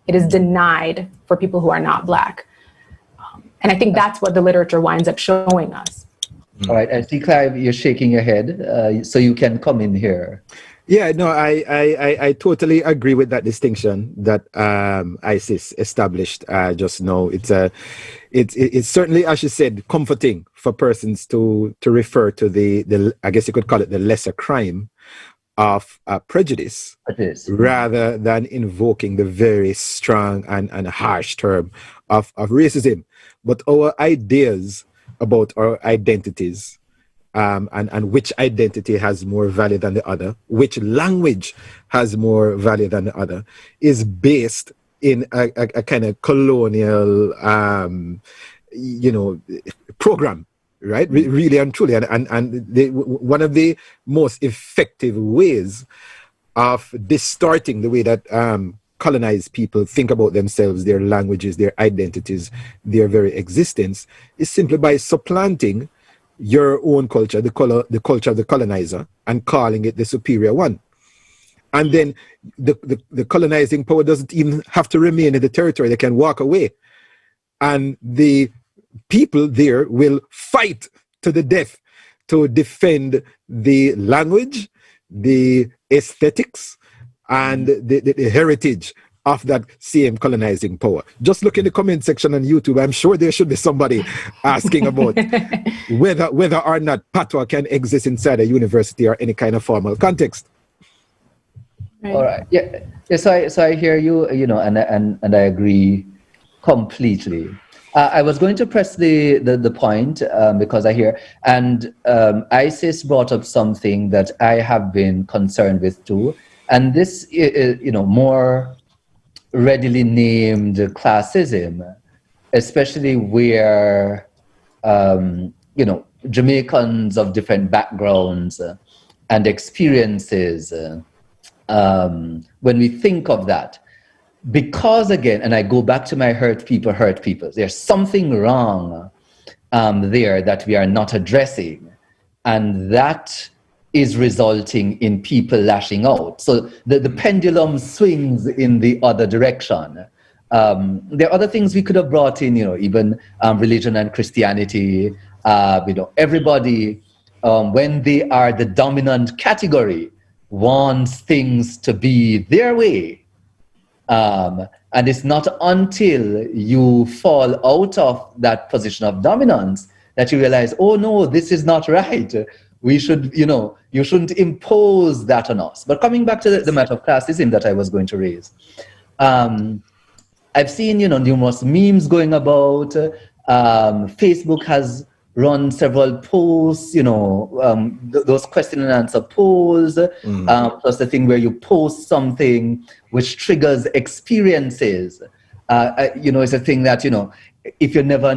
it is denied for people who are not black. And I think that's what the literature winds up showing us. All right, I see, Clive, you're shaking your head, so you can come in here. Yeah, no, I totally agree with that distinction that ISIS established just now. It's certainly, as you said, comforting for persons to refer to the I guess you could call it the lesser crime of prejudice, rather than invoking the very strong and harsh term of racism. But our ideas about our identities, and which identity has more value than the other, which language has more value than the other, is based in a kind of colonial, program, right? Really and truly. And one of the most effective ways of distorting the way that colonized people think about themselves, their languages, their identities, their very existence, is simply by supplanting your own culture, the culture of the colonizer, and calling it the superior one. And then the colonizing power doesn't even have to remain in the territory. They can walk away. And the people there will fight to the death to defend the language, the aesthetics, and the heritage of that same colonizing power. Just look in the comment section on YouTube. I'm sure there should be somebody asking about whether or not patois can exist inside a university or any kind of formal context. Right. All right. Yeah. So I hear you. And I agree completely. I was going to press the point because I hear, and ISIS brought up something that I have been concerned with too, and this is, more readily named classism, especially where Jamaicans of different backgrounds and experiences. When we think of that, because again, and I go back to my hurt people, there's something wrong there that we are not addressing, and that is resulting in people lashing out. So the pendulum swings in the other direction. There are other things we could have brought in, even religion and Christianity. Everybody, when they are the dominant category, wants things to be their way. And it's not until you fall out of that position of dominance that you realize, oh no, this is not right. We should, you shouldn't impose that on us. But coming back to the matter of classism that I was going to raise, I've seen, numerous memes going about. Facebook has run several polls, those question and answer polls, plus the thing where you post something which triggers experiences. It's a thing that, if you never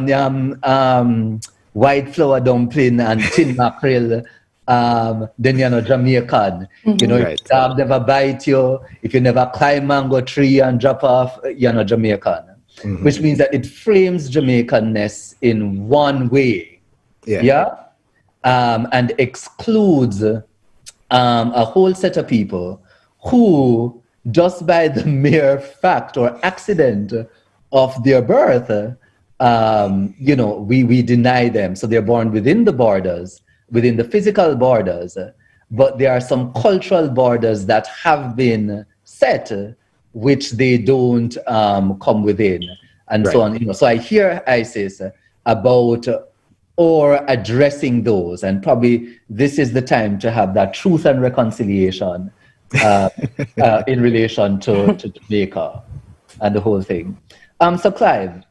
white flour dumpling and tin mackerel, then you're not Jamaican. Right. If dog never bite you, if you never climb mango tree and drop off, you're not Jamaican. Mm-hmm. Which means that it frames Jamaicanness in one way. And excludes a whole set of people who, just by the mere fact or accident of their birth, we deny them. So they're born within the borders, within the physical borders, but there are some cultural borders that have been set, which they don't come within, and so on. You know, so I hear Isis about or addressing those, and probably this is the time to have that truth and reconciliation in relation to Jamaica and the whole thing. So Clive,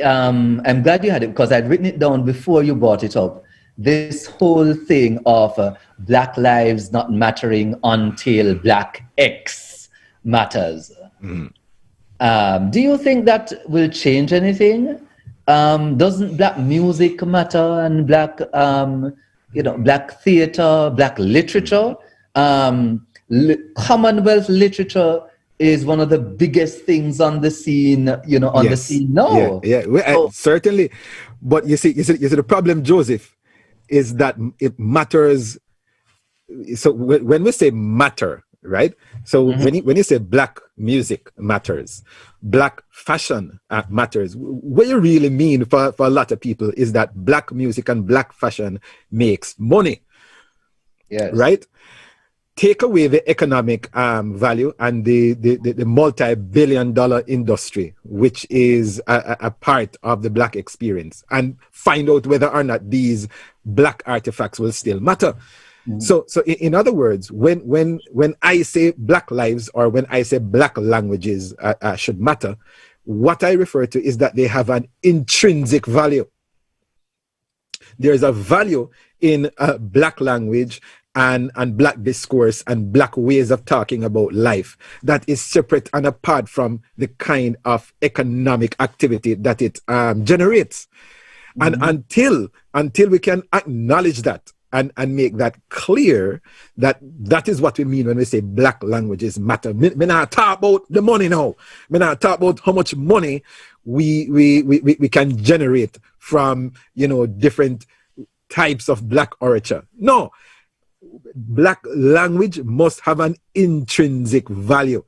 I'm glad you had it because I'd written it down before you brought it up. This whole thing of Black lives not mattering until Black X matters. Do you think that will change anything? Doesn't Black music matter, and Black, Black theater, Black literature? Commonwealth literature is one of the biggest things on the scene, the scene now. Well, certainly. But you see, the problem, Joseph, is that it matters. So when we say matter, right? So when you say Black music matters, Black fashion matters, what you really mean for a lot of people is that Black music and Black fashion makes money. Yes. Right? Take away the economic value and the multi-billion-dollar industry, which is a part of the Black experience, and find out whether or not these Black artifacts will still matter. So in other words, when I say Black lives, or when I say Black languages should matter, what I refer to is that they have an intrinsic value. There is a value in Black language and Black discourse and Black ways of talking about life that is separate and apart from the kind of economic activity that it generates. And until we can acknowledge that and make that clear, that is what we mean when we say Black languages matter. Me not talk about the money now. Me not talk about how much money we can generate from different types of Black orature. No. Black language must have an intrinsic value,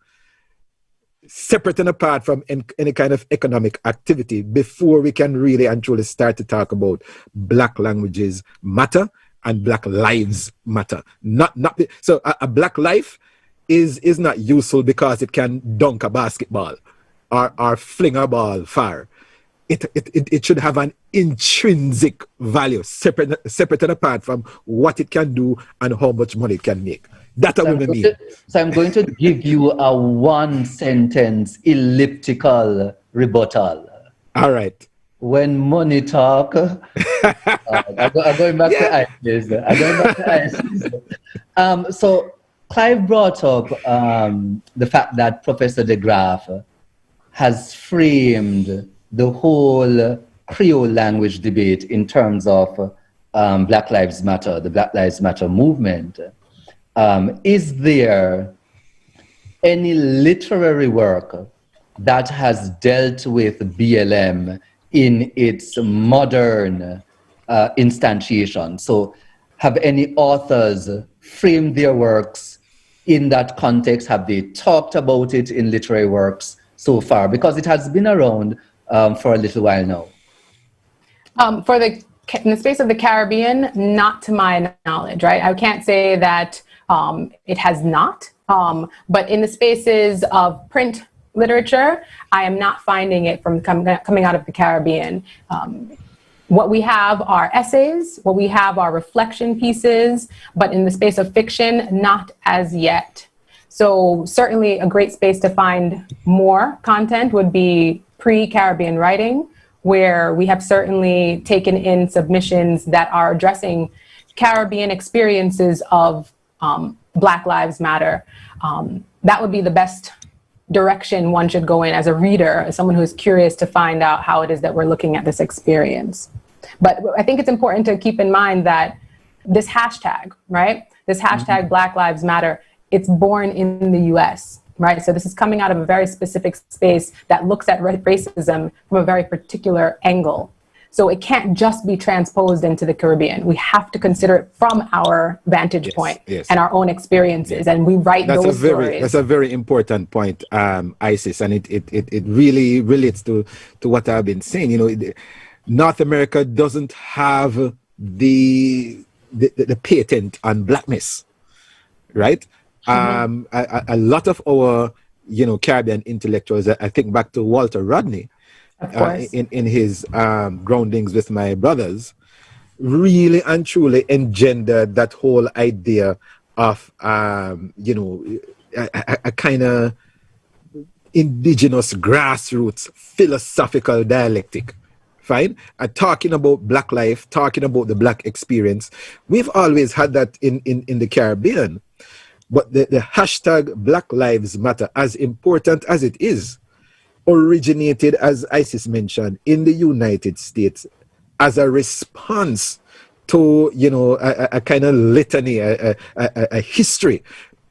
separate and apart from any kind of economic activity, before we can really and truly start to talk about Black languages matter and Black lives matter. So a Black life is not useful because it can dunk a basketball or fling a ball far. It should have an intrinsic value, separate and apart from what it can do and how much money it can make. That's what we mean. So I'm going to give you a one-sentence elliptical rebuttal. All right. When money talk, I'm going back to ISIS. So Clive brought up the fact that Professor de Graaf has framed the whole Creole language debate in terms of Black Lives Matter, the Black Lives Matter movement. Is there any literary work that has dealt with BLM in its modern instantiation? So have any authors framed their works in that context? Have they talked about it in literary works so far? Because it has been around for a little while now. In the space of the Caribbean, not to my knowledge, right? I can't say that it has not, but in the spaces of print literature, I am not finding it from coming out of the Caribbean. What we have are essays, what we have are reflection pieces, but in the space of fiction, not as yet. So certainly a great space to find more content would be pre-Caribbean writing, where we have certainly taken in submissions that are addressing Caribbean experiences of Black Lives Matter. That would be the best direction one should go in as a reader, as someone who's curious to find out how it is that we're looking at this experience. But I think it's important to keep in mind that this hashtag, right? This hashtag Black Lives Matter, it's born in the US, right? So this is coming out of a very specific space that looks at racism from a very particular angle. So it can't just be transposed into the Caribbean. We have to consider it from our vantage point and our own experiences, and we write those stories. That's a very important point, Isis, and it really relates to what I've been saying. You know, North America doesn't have the patent on blackness. right? A lot of our, Caribbean intellectuals, I think back to Walter Rodney, Of course. in his groundings with my brothers, really and truly engendered that whole idea of, a kind of indigenous grassroots philosophical dialectic. Fine. And talking about Black life, talking about the Black experience, we've always had that in the Caribbean. But the hashtag Black Lives Matter, as important as it is, originated, as Isis mentioned, in the United States as a response to, a kind of litany, a history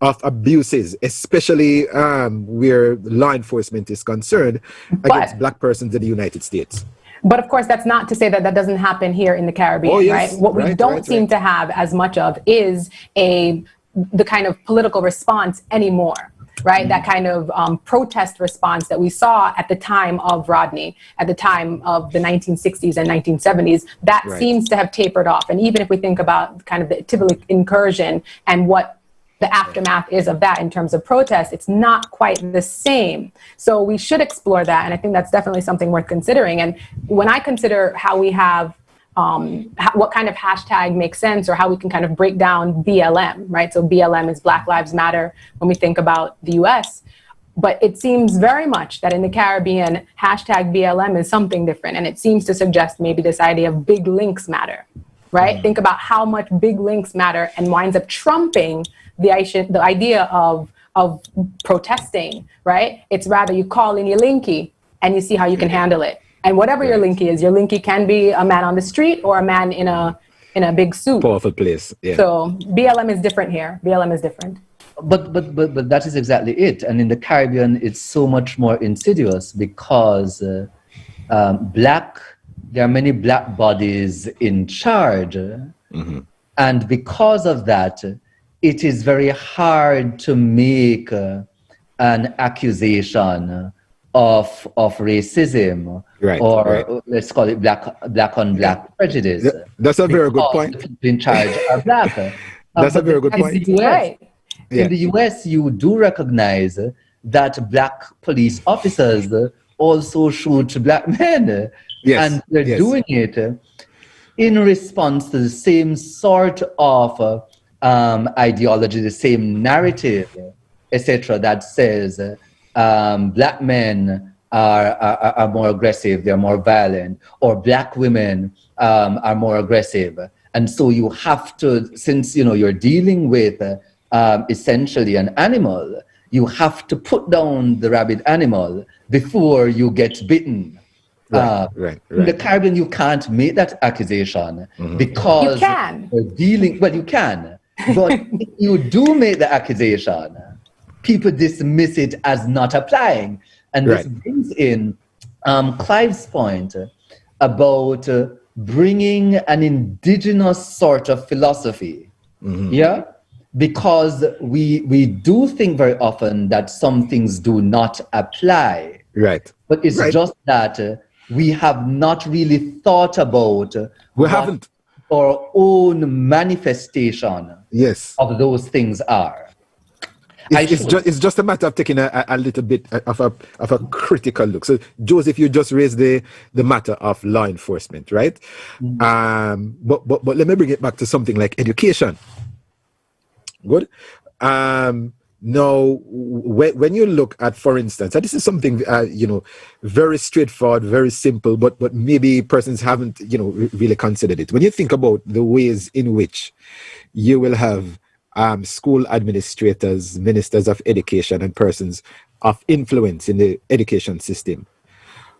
of abuses, especially where law enforcement is concerned, against Black persons in the United States. But of course, that's not to say that that doesn't happen here in the Caribbean, right? What we don't seem to have as much of is the kind of political response anymore, right? That kind of protest response that we saw at the time of Rodney, at the time of the 1960s and 1970s, that seems to have tapered off. And even if we think about kind of the Tivoli incursion and what the aftermath is of that in terms of protest, it's not quite the same. So we should explore that. And I think that's definitely something worth considering. And when I consider how we have, what kind of hashtag makes sense, or how we can kind of break down BLM, right? So BLM is Black Lives Matter when we think about the US. But it seems very much that in the Caribbean, hashtag BLM is something different. And it seems to suggest maybe this idea of big links matter, right? Think about how much big links matter and winds up trumping the idea of protesting, right? It's rather you call in your linky and you see how you can handle it. And whatever your linky can be a man on the street or a man in a big suit. Powerful place. Yeah. So BLM is different here. BLM is different. But that is exactly it. And in the Caribbean, it's so much more insidious because there are many Black bodies in charge. And because of that, it is very hard to make an accusation of racism, or let's call it black on black prejudice. That's a very good point. The people in charge are Black. That's a very good point. In the US, you do recognize that Black police officers also shoot Black men. And they're doing it in response to the same sort of ideology, the same narrative, etc., that says Black men are more aggressive, they're more violent, or Black women are more aggressive. And so you have to, since you're dealing with essentially an animal, you have to put down the rabid animal before you get bitten. In the Caribbean, you can't make that accusation because you can. You can. But if you do make the accusation, people dismiss it as not applying. And this brings in Clive's point about bringing an indigenous sort of philosophy. Because we do think very often that some things do not apply. But it's just that we have not really thought about our own manifestation of those things are. It's just a matter of taking a little bit of a critical look. So, Joseph, you just raised the matter of law enforcement, right? But let me bring it back to something like education. Good. Now, when you look at, for instance, and this is something very straightforward, very simple, but maybe persons haven't really considered it. When you think about the ways in which you will have school administrators, ministers of education, and persons of influence in the education system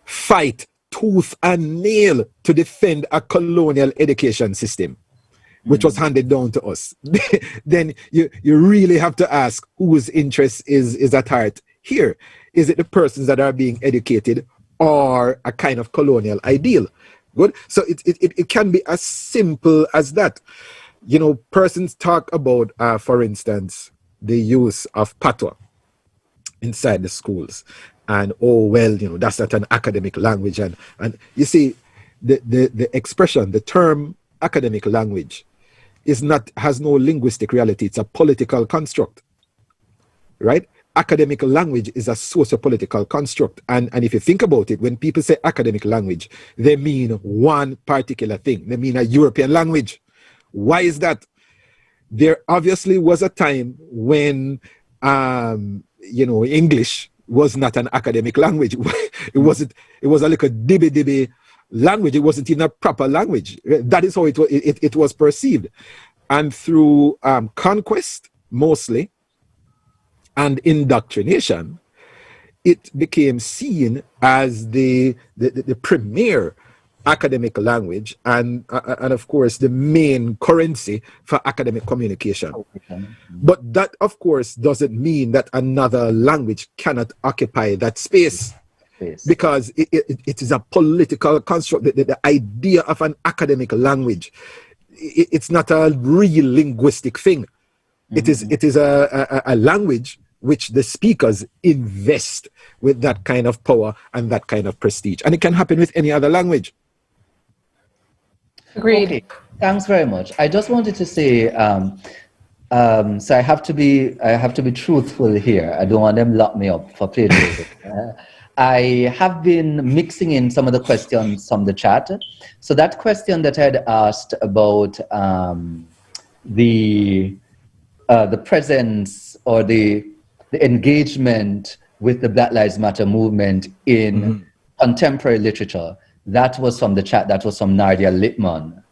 fight tooth and nail to defend a colonial education system, which was handed down to us, then you really have to ask whose interest is at heart here. Is it the persons that are being educated, or a kind of colonial ideal? Good. So it can be as simple as that. Persons talk about, for instance, the use of patois inside the schools. And, that's not an academic language. And you see, the expression, the term academic language has no linguistic reality. It's a political construct, right? Academic language is a socio-political construct. And if you think about it, when people say academic language, they mean one particular thing. They mean a European language. Why is that? There obviously was a time when, English was not an academic language. It was a little dibby language. It wasn't even a proper language. That is how it was perceived. And through conquest, mostly, and indoctrination, it became seen as the premier academic language and of course the main currency for academic communication. But that of course doesn't mean that another language cannot occupy that space, because it is a political construct. The idea of an academic language, it's not a real linguistic thing. It is a language which the speakers invest with that kind of power and that kind of prestige. And it can happen with any other language. Agreed. Okay. Thanks very much. I just wanted to say, so I have to be truthful here. I don't want them to lock me up for plagiarism. I have been mixing in some of the questions from the chat. So that question that I had asked about the presence or the engagement with the Black Lives Matter movement in contemporary literature, that was from the chat. That was from Nardia Littman.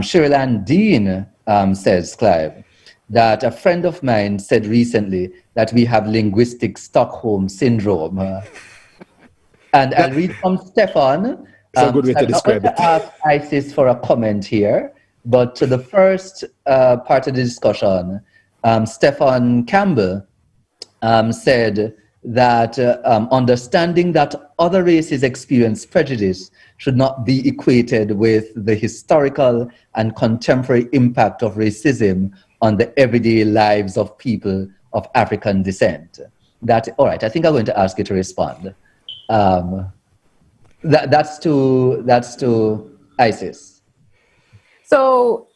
Shirley Dean says, Clive, that a friend of mine said recently that we have linguistic Stockholm syndrome. And I'll read from Stefan. It's a good way to describe it. Ask Isis for a comment here, but to the first part of the discussion, Stefan Campbell said that understanding that other races experience prejudice should not be equated with the historical and contemporary impact of racism on the everyday lives of people of African descent. All right, I think I'm going to ask you to respond. That's to Isis. So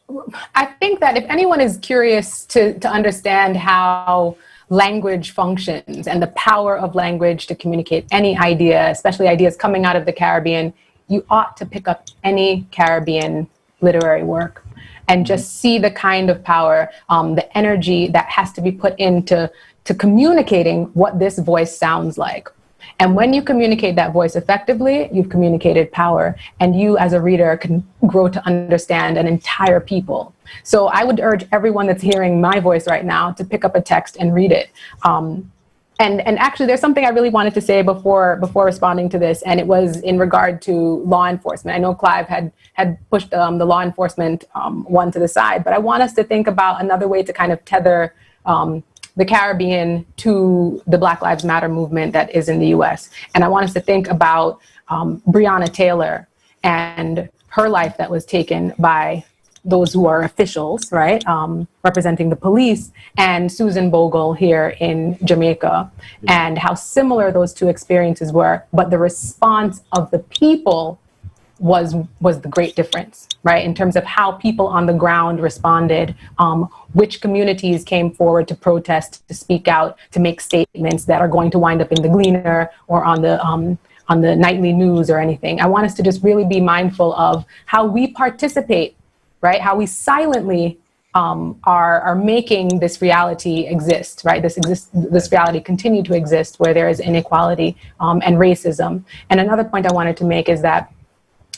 I think that if anyone is curious to understand how language functions and the power of language to communicate any idea, especially ideas coming out of the Caribbean, you ought to pick up any Caribbean literary work and just see the kind of power, the energy that has to be put into communicating what this voice sounds like. And when you communicate that voice effectively, you've communicated power, and you as a reader can grow to understand an entire people. So I would urge everyone that's hearing my voice right now to pick up a text and read it. And actually, there's something I really wanted to say before responding to this, and it was in regard to law enforcement. I know Clive had pushed the law enforcement one to the side, but I want us to think about another way to kind of tether the Caribbean to the Black Lives Matter movement that is in the US. And I want us to think about Breonna Taylor and her life that was taken by those who are officials, right, representing the police, and Susan Bogle here in Jamaica, and how similar those two experiences were, but the response of the people was the great difference, right, in terms of how people on the ground responded, which communities came forward to protest, to speak out, to make statements that are going to wind up in the Gleaner or on the nightly news or anything. I want us to just really be mindful of how we participate, right? How we silently are making this reality exist, right? This reality continue to exist where there is inequality and racism. And another point I wanted to make is that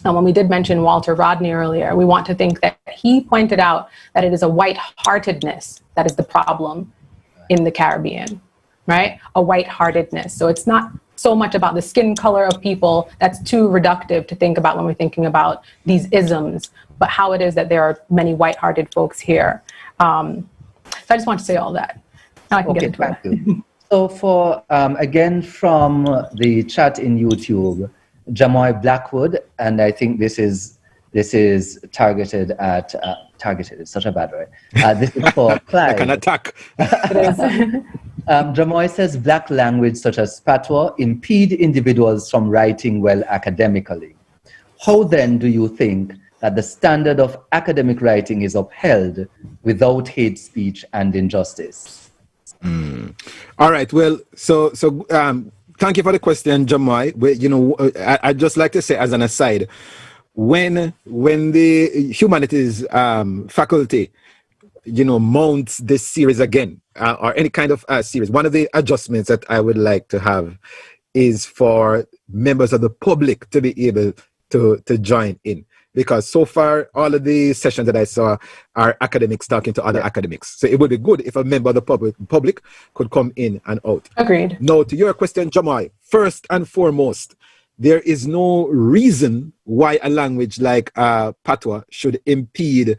when we did mention Walter Rodney earlier, we want to think that he pointed out that it is a white-heartedness that is the problem in the Caribbean, right? A white-heartedness. So it's not so much about the skin color of people. That's too reductive to think about when we're thinking about these isms, but how it is that there are many white-hearted folks here. So I just want to say all that. Now I can get into it. Thank you. So for, again, from the chat in YouTube, Jamoy Blackwood, and I think this is targeted at, targeted is such a bad word. This is for Clive. Like an attack. Jamoy says Black language such as patois impede individuals from writing well academically. How then do you think that the standard of academic writing is upheld without hate speech and injustice. All right. Well, thank you for the question, Jamai. I'd just like to say as an aside, when the humanities faculty, mounts this series again, or any kind of series, one of the adjustments that I would like to have is for members of the public to be able to join in. Because so far, all of the sessions that I saw are academics talking to other academics. So it would be good if a member of the public could come in and out. Agreed. Now, to your question, Jamai, first and foremost, there is no reason why a language like Patois should impede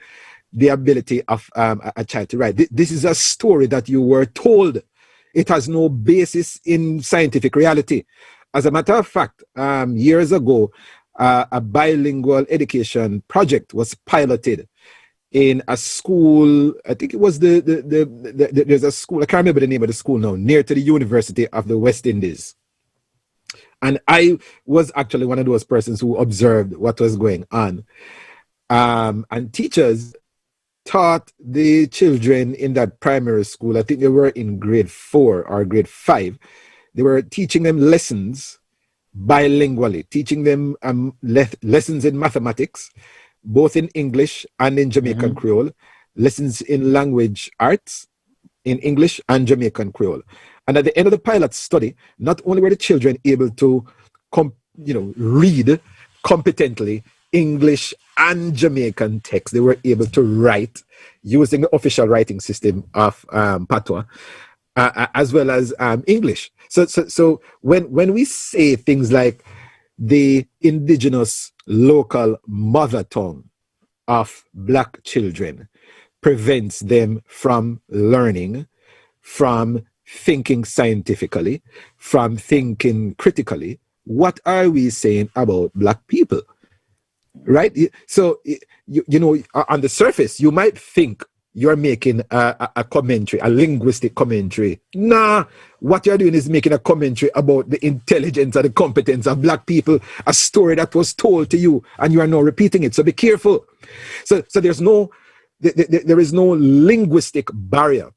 the ability of a child to write. This is a story that you were told. It has no basis in scientific reality. As a matter of fact, years ago, a bilingual education project was piloted in a school. I think it was there's a school, I can't remember the name of the school now, near to the University of the West Indies. And I was actually one of those persons who observed what was going on. And teachers taught the children in that primary school, I think they were in grade 4 or grade 5, they were teaching them lessons bilingually, teaching them lessons in mathematics, both in English and in Jamaican Creole, lessons in language arts in English and Jamaican Creole. And at the end of the pilot study, not only were the children able to read competently English and Jamaican text, they were able to write using the official writing system of Patois, as well as English. So when we say things like the indigenous local mother tongue of Black children prevents them from learning, from thinking scientifically, from thinking critically, what are we saying about Black people? Right? So, on the surface, you might think you're making a commentary, a linguistic commentary. Nah, what you're doing is making a commentary about the intelligence and the competence of Black people, a story that was told to you, and you are now repeating it. So be careful. So there is no linguistic barrier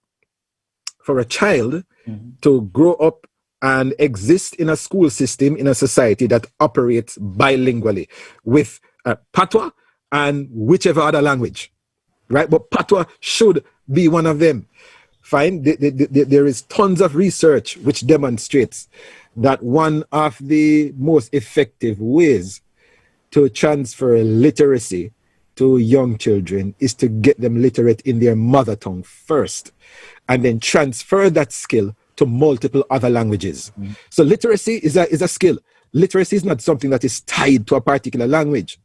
for a child to grow up and exist in a school system, in a society that operates bilingually with Patois and whichever other language. Right, but Patois should be one of them. Fine, there is tons of research which demonstrates that one of the most effective ways to transfer literacy to young children is to get them literate in their mother tongue first, and then transfer that skill to multiple other languages. So literacy is a skill. Literacy is not something that is tied to a particular language.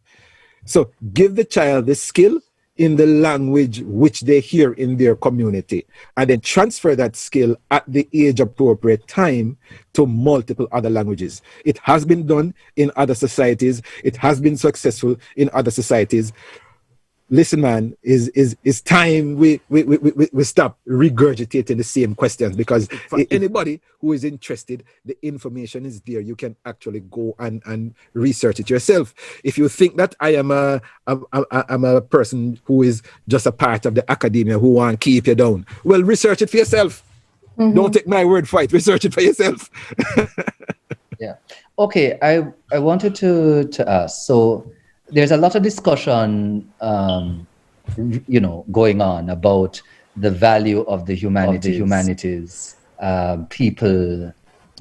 So give the child the skill in the language which they hear in their community, and then transfer that skill at the age appropriate time to multiple other languages. It has been done in other societies. It has been successful in other societies. Listen, man, is time we stop regurgitating the same questions, because for anybody who is interested, the information is there. You can actually go and research it yourself. If you think that I am a person who is just a part of the academia who want to keep you down, well, research it for yourself. Don't take my word for it. Research it for yourself. Yeah. Okay. I wanted to ask. So there's a lot of discussion, going on about the value of the humanities. People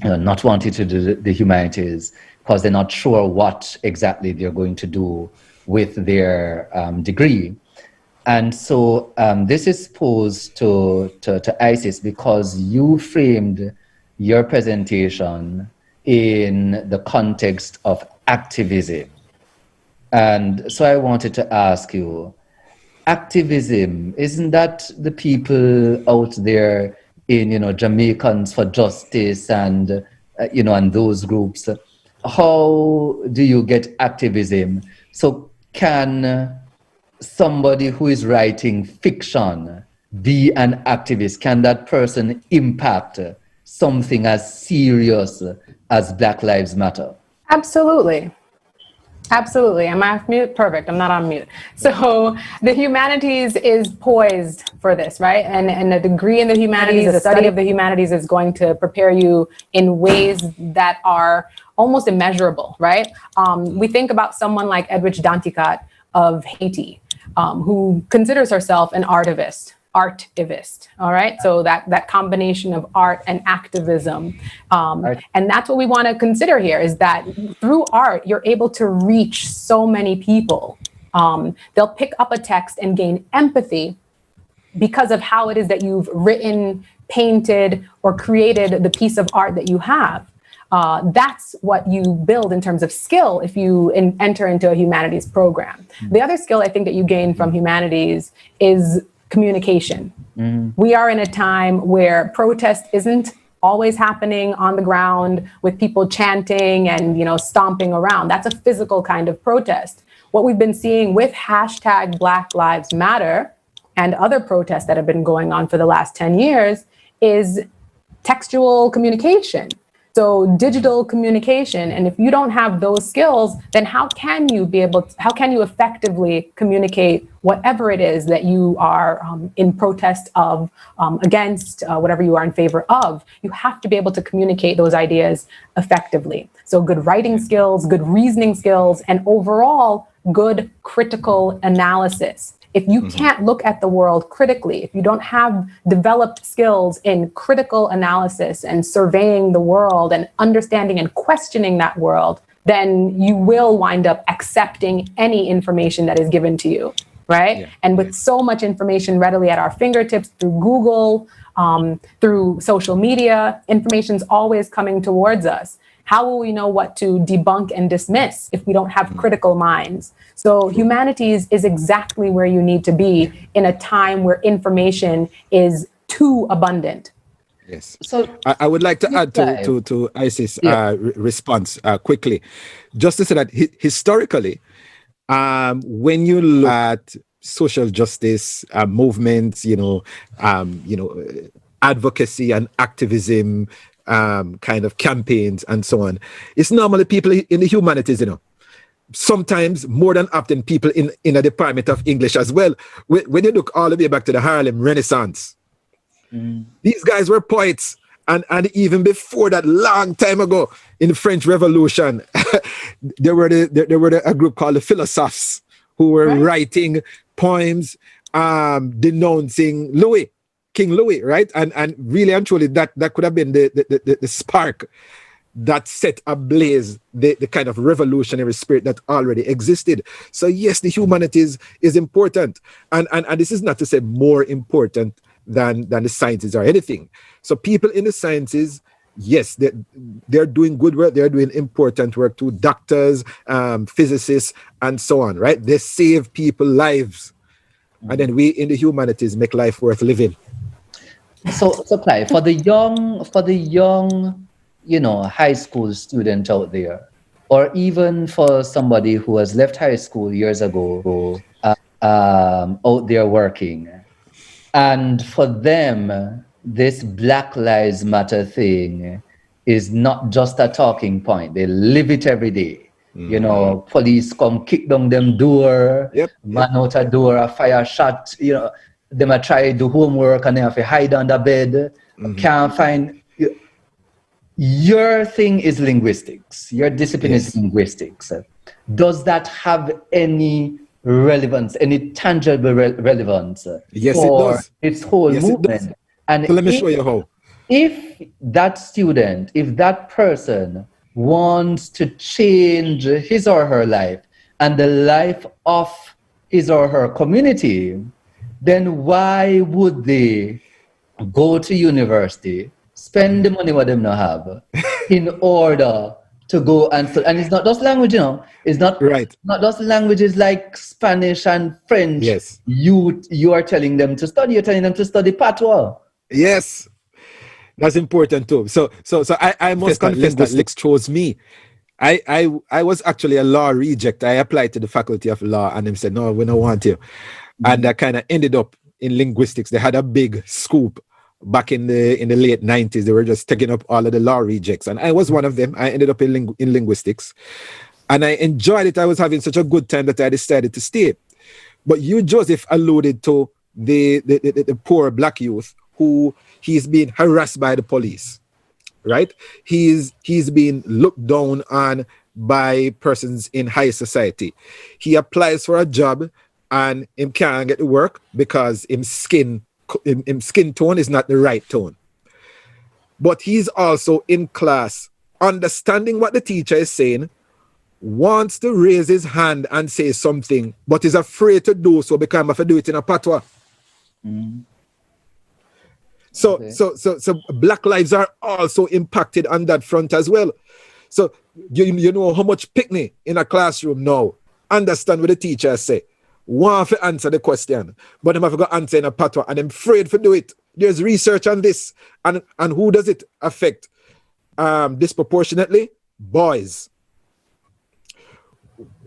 not wanting to do the humanities because they're not sure what exactly they're going to do with their degree. And so this is posed to ISIS because you framed your presentation in the context of activism. And so I wanted to ask you, activism, isn't that the people out there in, Jamaicans for Justice and, and those groups? How do you get activism? So can somebody who is writing fiction be an activist? Can that person impact something as serious as Black Lives Matter? Absolutely. Absolutely. Am I off mute? Perfect. I'm not on mute. So the humanities is poised for this, right? And a degree in the humanities, a study of the humanities is going to prepare you in ways that are almost immeasurable, right? We think about someone like Edwidge Danticat of Haiti, who considers herself an artivist, all right? So that combination of art and activism. And that's what we want to consider here, is that through art, you're able to reach so many people. They'll pick up a text and gain empathy because of how it is that you've written, painted, or created the piece of art that you have. That's what you build in terms of skill if you enter into a humanities program. The other skill I think that you gain from humanities is communication. We are in a time where protest isn't always happening on the ground with people chanting and, stomping around. That's a physical kind of protest. What we've been seeing with hashtag Black Lives Matter and other protests that have been going on for the last 10 years is textual communication. So digital communication. And if you don't have those skills, then how can you effectively communicate whatever it is that you are in protest of, against, whatever you are in favor of? You have to be able to communicate those ideas effectively. So good writing skills, good reasoning skills, and overall good critical analysis. If you can't look at the world critically, if you don't have developed skills in critical analysis and surveying the world and understanding and questioning that world, then you will wind up accepting any information that is given to you, right? Yeah. And with so much information readily at our fingertips through Google, through social media, information's always coming towards us. How will we know what to debunk and dismiss if we don't have critical minds? So humanities is exactly where you need to be in a time where information is too abundant. Yes. So I would like to add to Isis' response quickly, just to say that historically, when you look at social justice movements, advocacy and activism, kind of campaigns and so on, it's normally people in the humanities, sometimes more than often people in a department of English as well. When you look all the way back to the Harlem Renaissance, these guys were poets. And even before that, long time ago in the French Revolution, there were a group called the Philosophes who were writing poems denouncing King Louis, right? And really and truly that could have been the spark that set ablaze the kind of revolutionary spirit that already existed. So yes, the humanities is important. And this is not to say more important than the sciences or anything. So people in the sciences, yes, they're doing good work. They're doing important work too. Doctors, physicists, and so on, right? They save people lives. And then we in the humanities make life worth living. So Clive, for the young, high school student out there, or even for somebody who has left high school years ago, out there working, and for them, this Black Lives Matter thing is not just a talking point. They live it every day. Police come kick down them door, man out a door, a fire shot, them a try do homework and they have to hide under bed, can't find. Your thing is linguistics. Your discipline is linguistics. Does that have any relevance, any tangible relevance yes, for it does. its whole movement? And so let me show you how. If that student, if that person wants to change his or her life and the life of his or her community, then why would they go to university, spend the money what them not have, in order to go and it's not just language, it's not not just languages like Spanish and French. Yes, you are telling them to study. You're telling them to study patois. Yes, that's important too. So I must confess that linguistics chose me. I was actually a law reject. I applied to the Faculty of Law, and they said, "No, we don't want you." And I kind of ended up in linguistics. They had a big scoop back in the late 90s. They were just taking up all of the law rejects, and I was one of them. I ended up in linguistics, And I enjoyed it. I was having such a good time that I decided to stay. But you, Joseph, alluded to the poor black youth who he's being harassed by the police, right? He's being looked down on by persons in high society. He applies for a job and him can't get to work because his skin tone is not the right tone. But he's also in class, understanding what the teacher is saying, wants to raise his hand and say something, but is afraid to do so because I'm afraid to do it in a patois. Mm. So, Okay. so Black lives are also impacted on that front as well. So you know how much picnic in a classroom now. Understand what the teacher say. Want to answer the question, but I'm have to answer in a patois, and I'm afraid to do it. There's research on this, and who does it affect? Disproportionately, boys.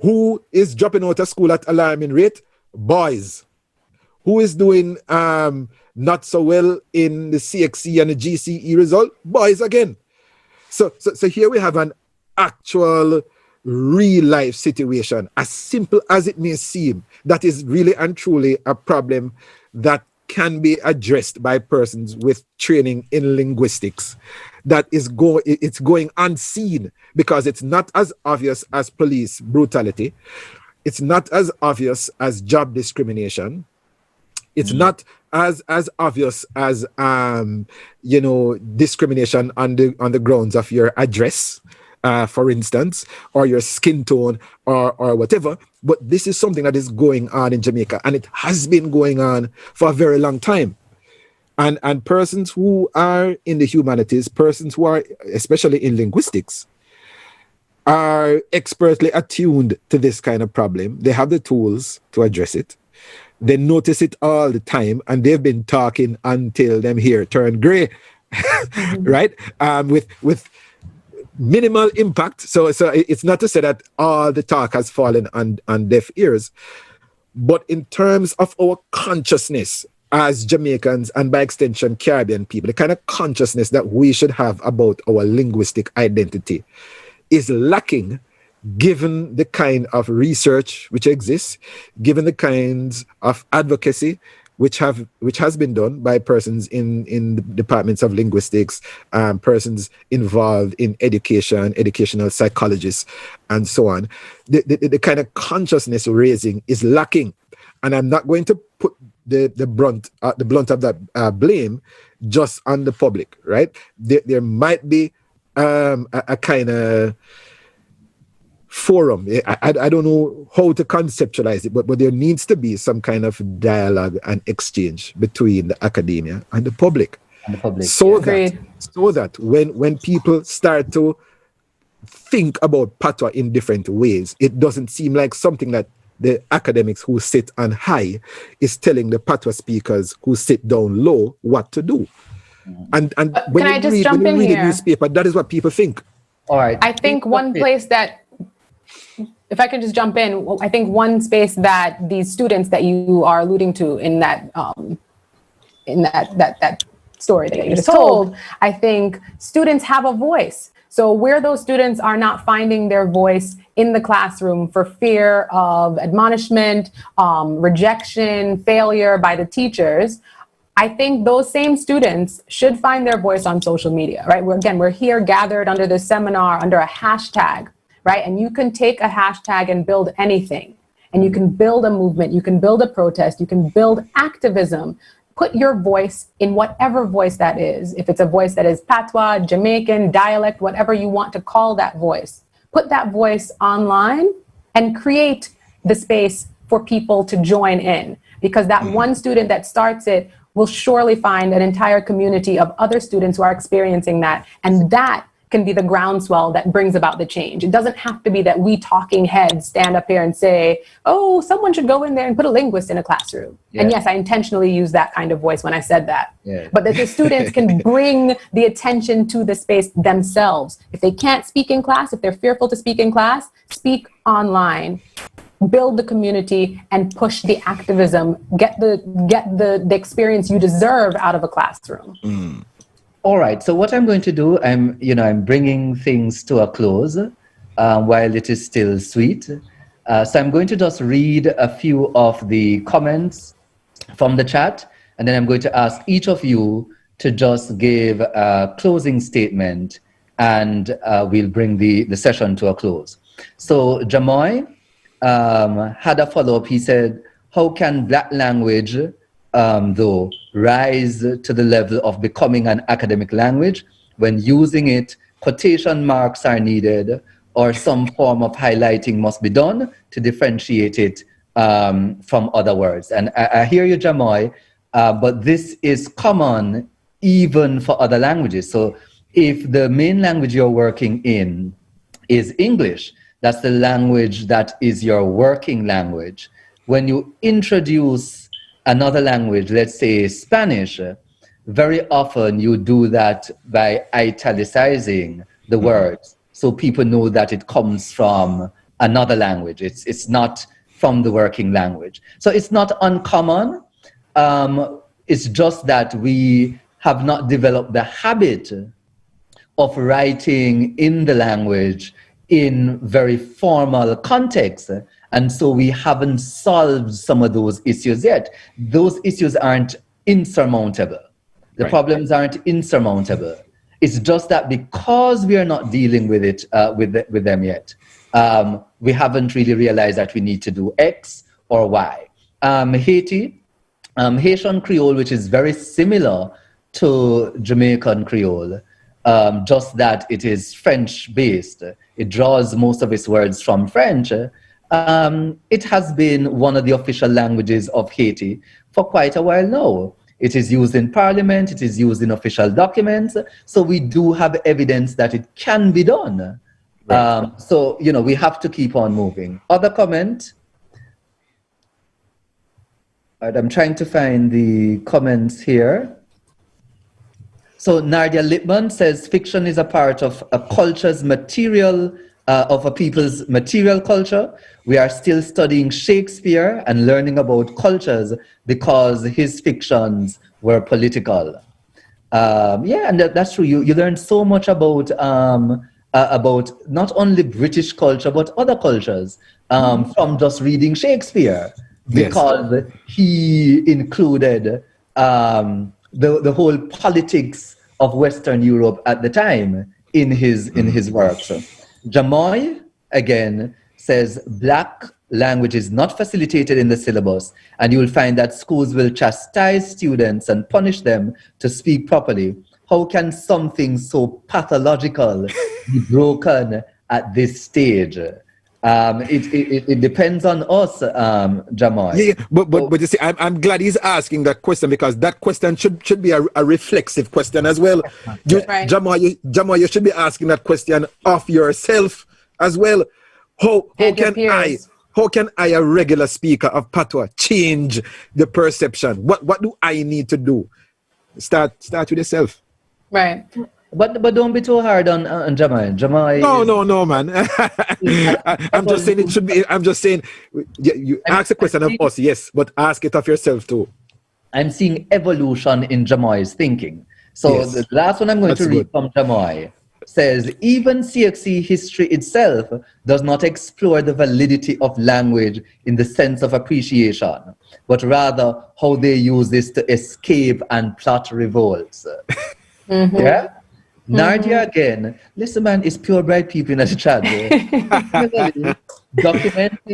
Who is dropping out of school at alarming rate? Boys. Who is doing not so well in the CXC and the GCE result? Boys again. So here we have an actual real life situation, as simple as it may seem, that is really and truly a problem that can be addressed by persons with training in linguistics. That is it's going unseen because it's not as obvious as police brutality. It's not as obvious as job discrimination. It's not as obvious as discrimination on the grounds of your address, for instance, or your skin tone or whatever. But this is something that is going on in Jamaica, and it has been going on for a very long time. And persons who are in the humanities, persons who are especially in linguistics, are expertly attuned to this kind of problem. They have the tools to address it. They notice it all the time, and they've been talking until them hair turn gray, right? With minimal impact. So it's not to say that all the talk has fallen on deaf ears, but in terms of our consciousness as Jamaicans and by extension Caribbean people, the kind of consciousness that we should have about our linguistic identity is lacking, given the kind of research which exists, given the kinds of advocacy which has been done by persons in the departments of linguistics, persons involved in education, educational psychologists, and so on. The kind of consciousness raising is lacking, and I'm not going to put the blunt of that blame just on the public, right? There might be a kind of forum. I don't know how to conceptualize it, but there needs to be some kind of dialogue and exchange between the academia and the public. So that when people start to think about patois in different ways, it doesn't seem like something that the academics who sit on high is telling the patois speakers who sit down low what to do. And when you read a newspaper, that is what people think. All right. I think one place that, if I could just jump in, I think one space that these students that you are alluding to in that that story that you just told, I think students have a voice. So where those students are not finding their voice in the classroom for fear of admonishment, rejection, failure by the teachers, I think those same students should find their voice on social media, right? We're here gathered under this seminar under a hashtag, right? And you can take a hashtag and build anything. And you can build a movement, you can build a protest, you can build activism. Put your voice in whatever voice that is. If it's a voice that is patois, Jamaican, dialect, whatever you want to call that voice. Put that voice online and create the space for people to join in. Because that one student that starts it will surely find an entire community of other students who are experiencing that. And that can be the groundswell that brings about the change. It doesn't have to be that we talking heads stand up here and say, oh, someone should go in there and put a linguist in a classroom. Yeah. And yes, I intentionally used that kind of voice when I said that. Yeah. But that the students can bring the attention to the space themselves. If they can't speak in class, if they're fearful to speak in class, speak online. Build the community and push the activism. Get the experience you deserve out of a classroom. All right. So what I'm going to do, I'm bringing things to a close. while it is still sweet. So I'm going to just read a few of the comments from the chat, and then I'm going to ask each of you to just give a closing statement, and we'll bring the session to a close. So Jamoy had a follow-up. He said, how can Black language, though, rise to the level of becoming an academic language? When using it, quotation marks are needed, or some form of highlighting must be done to differentiate it from other words. And I hear you, Jamoy, but this is common even for other languages. So if the main language you're working in is English, that's the language that is your working language. When you introduce another language, let's say Spanish, very often you do that by italicizing the words, so people know that it comes from another language. It's not from the working language. So it's not uncommon. It's just that we have not developed the habit of writing in the language in very formal context. And so we haven't solved some of those issues yet. Those issues aren't insurmountable. The problems aren't insurmountable. It's just that because we are not dealing with it, with them yet, we haven't really realized that we need to do X or Y. Haiti, Haitian Creole, which is very similar to Jamaican Creole, just that it is French-based. It draws most of its words from French. It has been one of the official languages of Haiti for quite a while now. It is used in parliament, it is used in official documents, so we do have evidence that it can be done. Right. So, you know, we have to keep on moving. Other comment? All right, I'm trying to find the comments here. So Nardia Lippman says, fiction is a part of a culture's material, of a people's material culture. We are still studying Shakespeare and learning about cultures because his fictions were political. Yeah, and that's true. You learn so much about not only British culture, but other cultures from just reading Shakespeare, because he included the whole politics of Western Europe at the time in his works. Jamoy, again, says Black language is not facilitated in the syllabus, and you will find that schools will chastise students and punish them to speak properly. How can something so pathological be broken at this stage? It depends on us, Jamoy. Yeah, but you see, I'm glad he's asking that question, because that question should be a reflexive question as well. Jamoy, you should be asking that question of yourself as well. How can I, a regular speaker of patois, change the perception? What do I need to do? Start with yourself. Right. But don't be too hard on Jamoy. Jamoy. No, man. I'm just saying it should be. I'm just saying you ask a question of us, yes, but ask it of yourself too. I'm seeing evolution in Jamoy's thinking. So the last one I'm going to read from Jamoy says, even CXC history itself does not explore the validity of language in the sense of appreciation, but rather how they use this to escape and plot revolts. Yeah? Nardia again, listen man, it's pure bright people in the chat.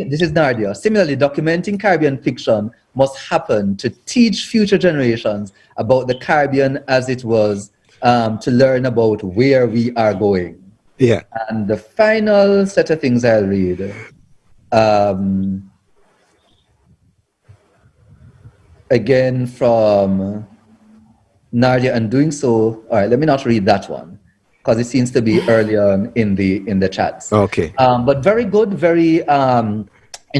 This is Nardia. Similarly, documenting Caribbean fiction must happen to teach future generations about the Caribbean as it was, to learn about where we are going. Yeah. And the final set of things I'll read. Again from Nardia, and doing so, all right, let me not read that one because it seems to be earlier in the chats. Okay. But very good, very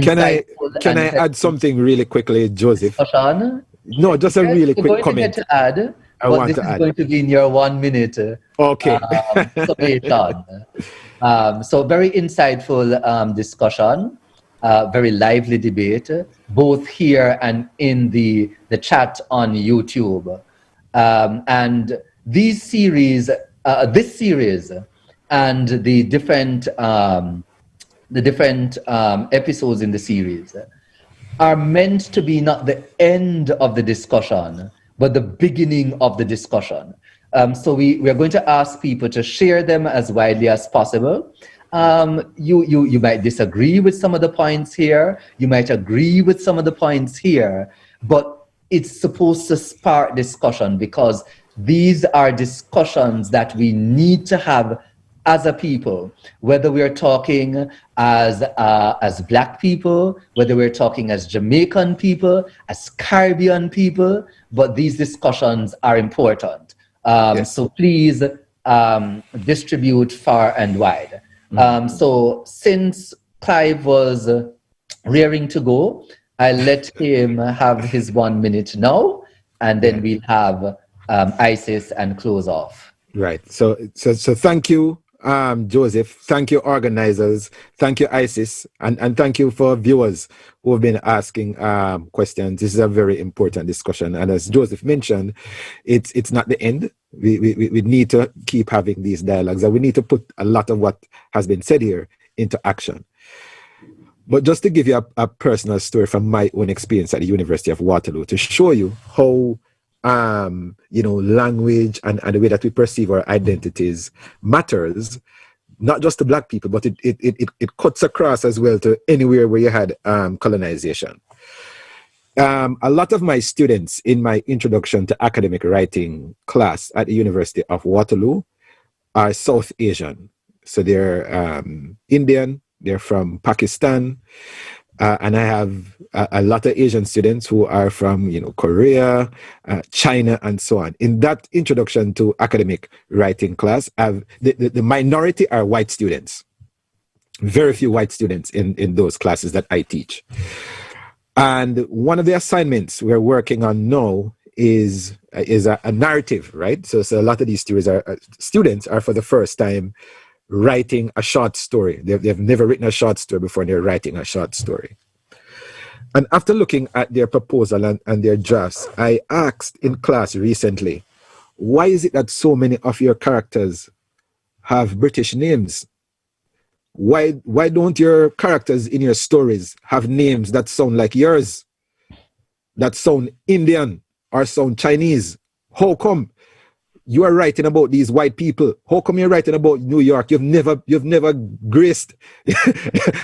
Can I add something really quickly, Joseph? No, just a really quick comment. To add, this is going to be in your 1 minute. Okay. Summation. So very insightful discussion, very lively debate, both here and in the chat on YouTube. And this series and the different episodes in the series are meant to be not the end of the discussion, but the beginning of the discussion. So we are going to ask people to share them as widely as possible. You might disagree with some of the points here. You might agree with some of the points here, but it's supposed to spark discussion, because these are discussions that we need to have as a people, whether we're talking as Black people, whether we're talking as Jamaican people, as Caribbean people, but these discussions are important. Yes. So please distribute far and wide. So since Clive was rearing to go, I'll let him have his 1 minute now, and then we'll have Isis and close off. Right. So thank you, Joseph. Thank you, organizers. Thank you, Isis, and thank you for viewers who have been asking questions. This is a very important discussion, and as Joseph mentioned, it's not the end. We need to keep having these dialogues, and we need to put a lot of what has been said here into action. But just to give you a personal story from my own experience at the University of Waterloo, to show you how language and the way that we perceive our identities matters, not just to Black people, but it cuts across as well to anywhere where you had colonization. A lot of my students in my introduction to academic writing class at the University of Waterloo are South Asian. So they're Indian, they're from Pakistan, and I have a lot of Asian students who are from, Korea, China, and so on. In that introduction to academic writing class, the minority are white students. Very few white students in those classes that I teach. And one of the assignments we're working on now is a narrative, right? So a lot of these students are for the first time writing a short story. They've never written a short story before, and they're writing a short story. And after looking at their proposal and their drafts, I asked in class recently, why is it that so many of your characters have British names? Why don't your characters in your stories have names that sound like yours, that sound Indian or sound Chinese? How come you are writing about these white people? How come you're writing about New York? You've never graced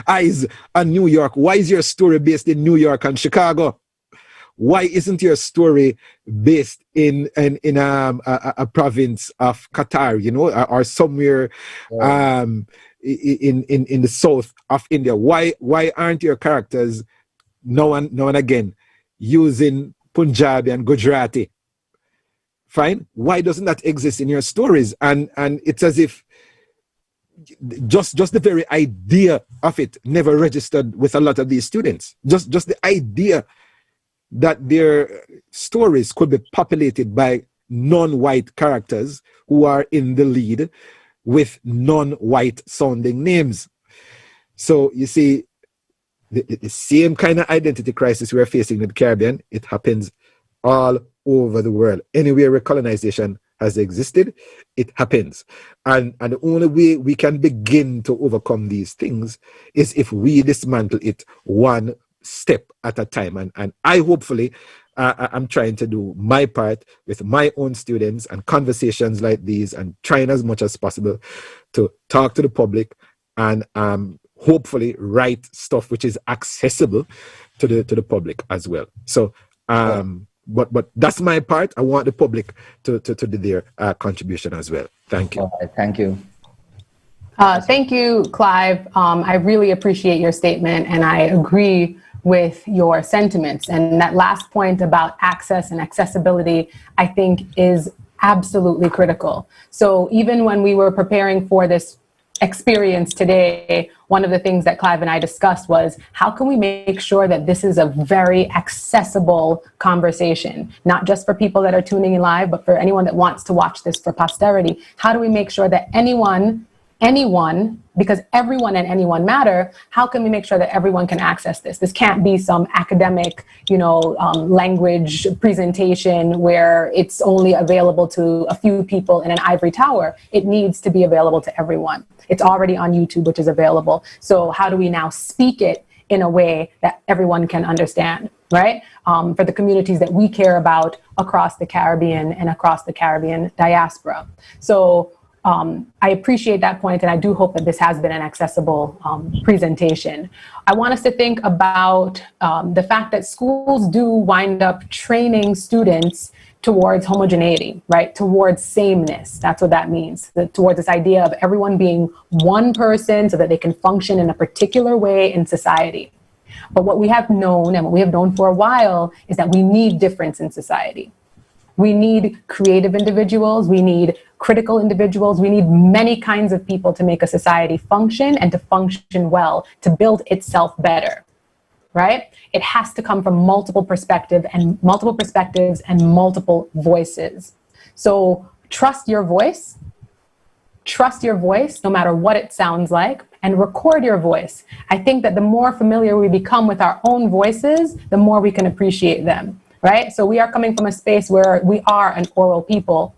eyes on New York. Why is your story based in New York and Chicago? Why isn't your story based in a province of Qatar, or somewhere in the south of India? Why aren't your characters now and again using Punjabi and Gujarati? Fine. Why doesn't that exist in your stories? And it's as if just the very idea of it never registered with a lot of these students. Just the idea that their stories could be populated by non-white characters who are in the lead with non-white sounding names. So you see, the same kind of identity crisis we're facing in the Caribbean, it happens all over the world. Anywhere where colonization has existed, it happens. And the only way we can begin to overcome these things is if we dismantle it one step at a time. And I hopefully, I'm trying to do my part with my own students and conversations like these, and trying as much as possible to talk to the public and hopefully write stuff which is accessible to the public as well. So but that's my part. I want the public to do their contribution as well. Thank you. All right, thank you. Thank you, Clive. I really appreciate your statement, and I agree with your sentiments. And that last point about access and accessibility, I think, is absolutely critical. So even when we were preparing for this experience today, one of the things that Clive and I discussed was, how can we make sure that this is a very accessible conversation, not just for people that are tuning in live, but for anyone that wants to watch this for posterity? How do we make sure that anyone anyone, because everyone and anyone matter, how can we make sure that everyone can access this? This can't be some academic, language presentation where it's only available to a few people in an ivory tower. It needs to be available to everyone. It's already on YouTube, which is available. So how do we now speak it in a way that everyone can understand, right? For the communities that we care about across the Caribbean and across the Caribbean diaspora. So I appreciate that point, and I do hope that this has been an accessible presentation. I want us to think about the fact that schools do wind up training students towards homogeneity, right? Towards sameness. That's what that means. Towards this idea of everyone being one person so that they can function in a particular way in society. But what we have known, and what we have known for a while, is that we need difference in society. We need creative individuals, we need critical individuals, we need many kinds of people to make a society function and to function well, to build itself better, right? It has to come from multiple perspectives and multiple voices. So trust your voice no matter what it sounds like, and record your voice. I think that the more familiar we become with our own voices, the more we can appreciate them. Right? So we are coming from a space where we are an oral people.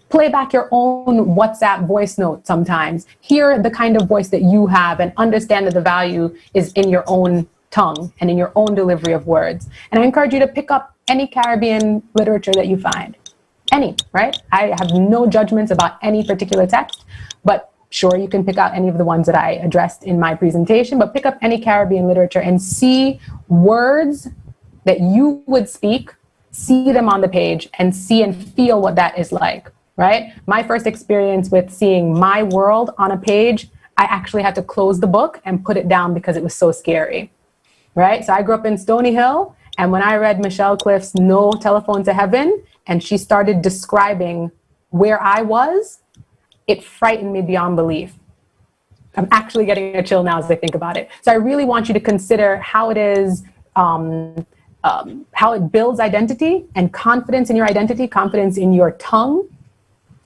Play back your own WhatsApp voice note sometimes. Hear the kind of voice that you have and understand that the value is in your own tongue and in your own delivery of words. And I encourage you to pick up any Caribbean literature that you find. Any, right? I have no judgments about any particular text, but sure, you can pick out any of the ones that I addressed in my presentation, but pick up any Caribbean literature and see words that you would speak, see them on the page, and see and feel what that is like, right? My first experience with seeing my world on a page, I actually had to close the book and put it down because it was so scary, right? So I grew up in Stony Hill, and when I read Michelle Cliff's No Telephone to Heaven, and she started describing where I was, it frightened me beyond belief. I'm actually getting a chill now as I think about it. So I really want you to consider how it is, how it builds identity and confidence in your identity, confidence in your tongue,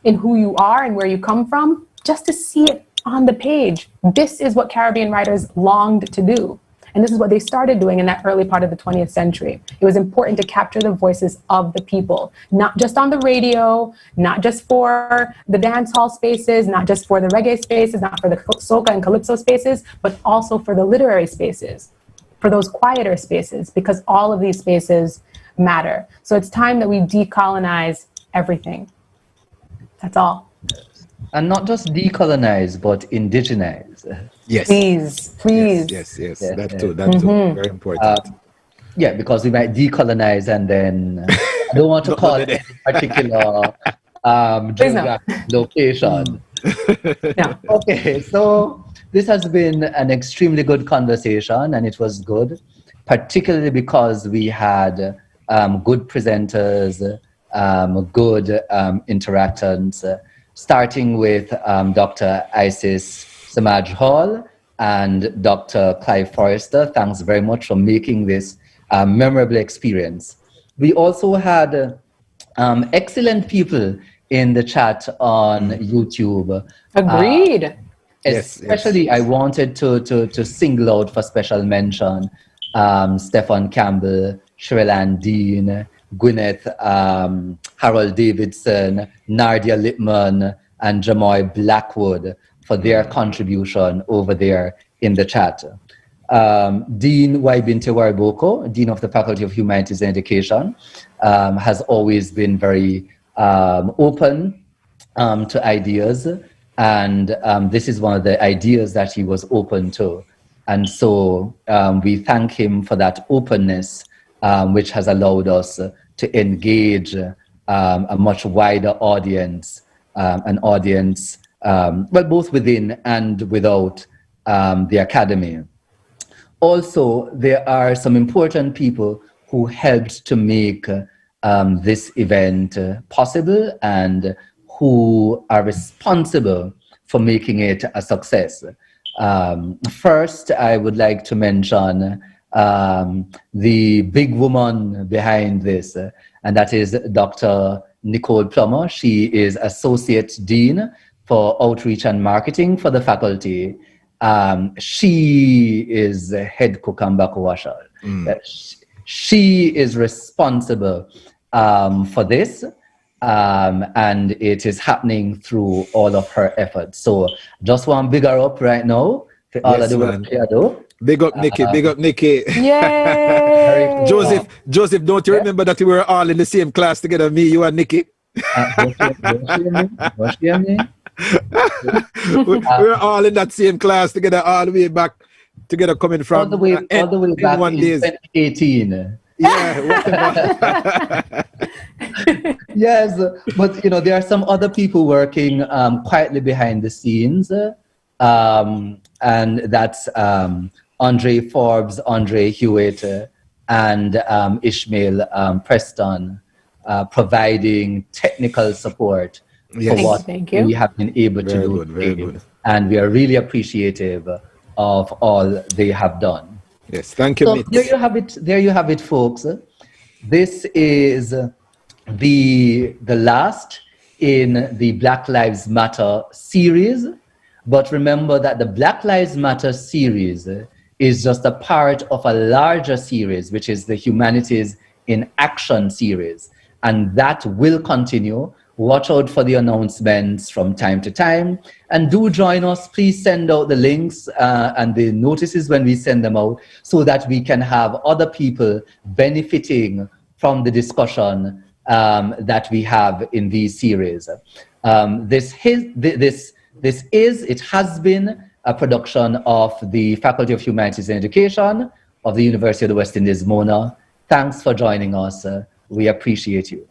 in who you are and where you come from, just to see it on the page. This is what Caribbean writers longed to do. And this is what they started doing in that early part of the 20th century. It was important to capture the voices of the people, not just on the radio, not just for the dance hall spaces, not just for the reggae spaces, not for the soca and calypso spaces, but also for the literary spaces, for those quieter spaces, because all of these spaces matter. So it's time that we decolonize everything. That's all. And not just decolonize, but indigenize. Yes. Please. Yes. That too. Very important. Yeah, because we might decolonize and then I don't want to call it any particular geographic location. Yeah. Okay, so this has been an extremely good conversation, and it was good, particularly because we had good presenters, good interactants, starting with Dr. Isis Semaj-Hall and Dr. Clive Forrester. Thanks very much for making this memorable experience. We also had excellent people in the chat on YouTube. Agreed. Especially, I wanted to single out for special mention Stefan Campbell, Sherrilyn Dean, Gwyneth, Harold Davidson, Nardia Lippman, and Jamoy Blackwood for their contribution over there in the chat. Dean Waibinte Wariboko, Dean of the Faculty of Humanities and Education, has always been very open to ideas, and this is one of the ideas that he was open to. And so we thank him for that openness, which has allowed us to engage a much wider audience, an audience, well, both within and without the academy. Also, there are some important people who helped to make this event possible and who are responsible for making it a success. First, I would like to mention the big woman behind this, and that is Dr. Nicole Plummer. She is Associate Dean for outreach and marketing for the faculty. She is the head cook and bakwashal. She is responsible for this, and it is happening through all of her efforts. So just want to big her up right now for all of the work she do. Big up Nikki, big up Nikki. Yay! Joseph, don't you remember that we were all in the same class together, me, you and Nikki? Don't shame me. We were all in that same class together all the way back together, coming from all the way back in 2018. Yeah, whatever. Yes, but there are some other people working quietly behind the scenes, and that's Andre Forbes, Andre Hewitt, and Ishmael Preston, providing technical support for what we have been able to do. Very good. And we are really appreciative of all they have done. Yes, thank you. So there you have it, folks. This is the last in the Black Lives Matter series. But remember that the Black Lives Matter series is just a part of a larger series, which is the Humanities in Action series. And that will continue. Watch out for the announcements from time to time. And do join us. Please send out the links and the notices when we send them out so that we can have other people benefiting from the discussion that we have in these series. It has been a production of the Faculty of Humanities and Education of the University of the West Indies, Mona. Thanks for joining us. We appreciate you.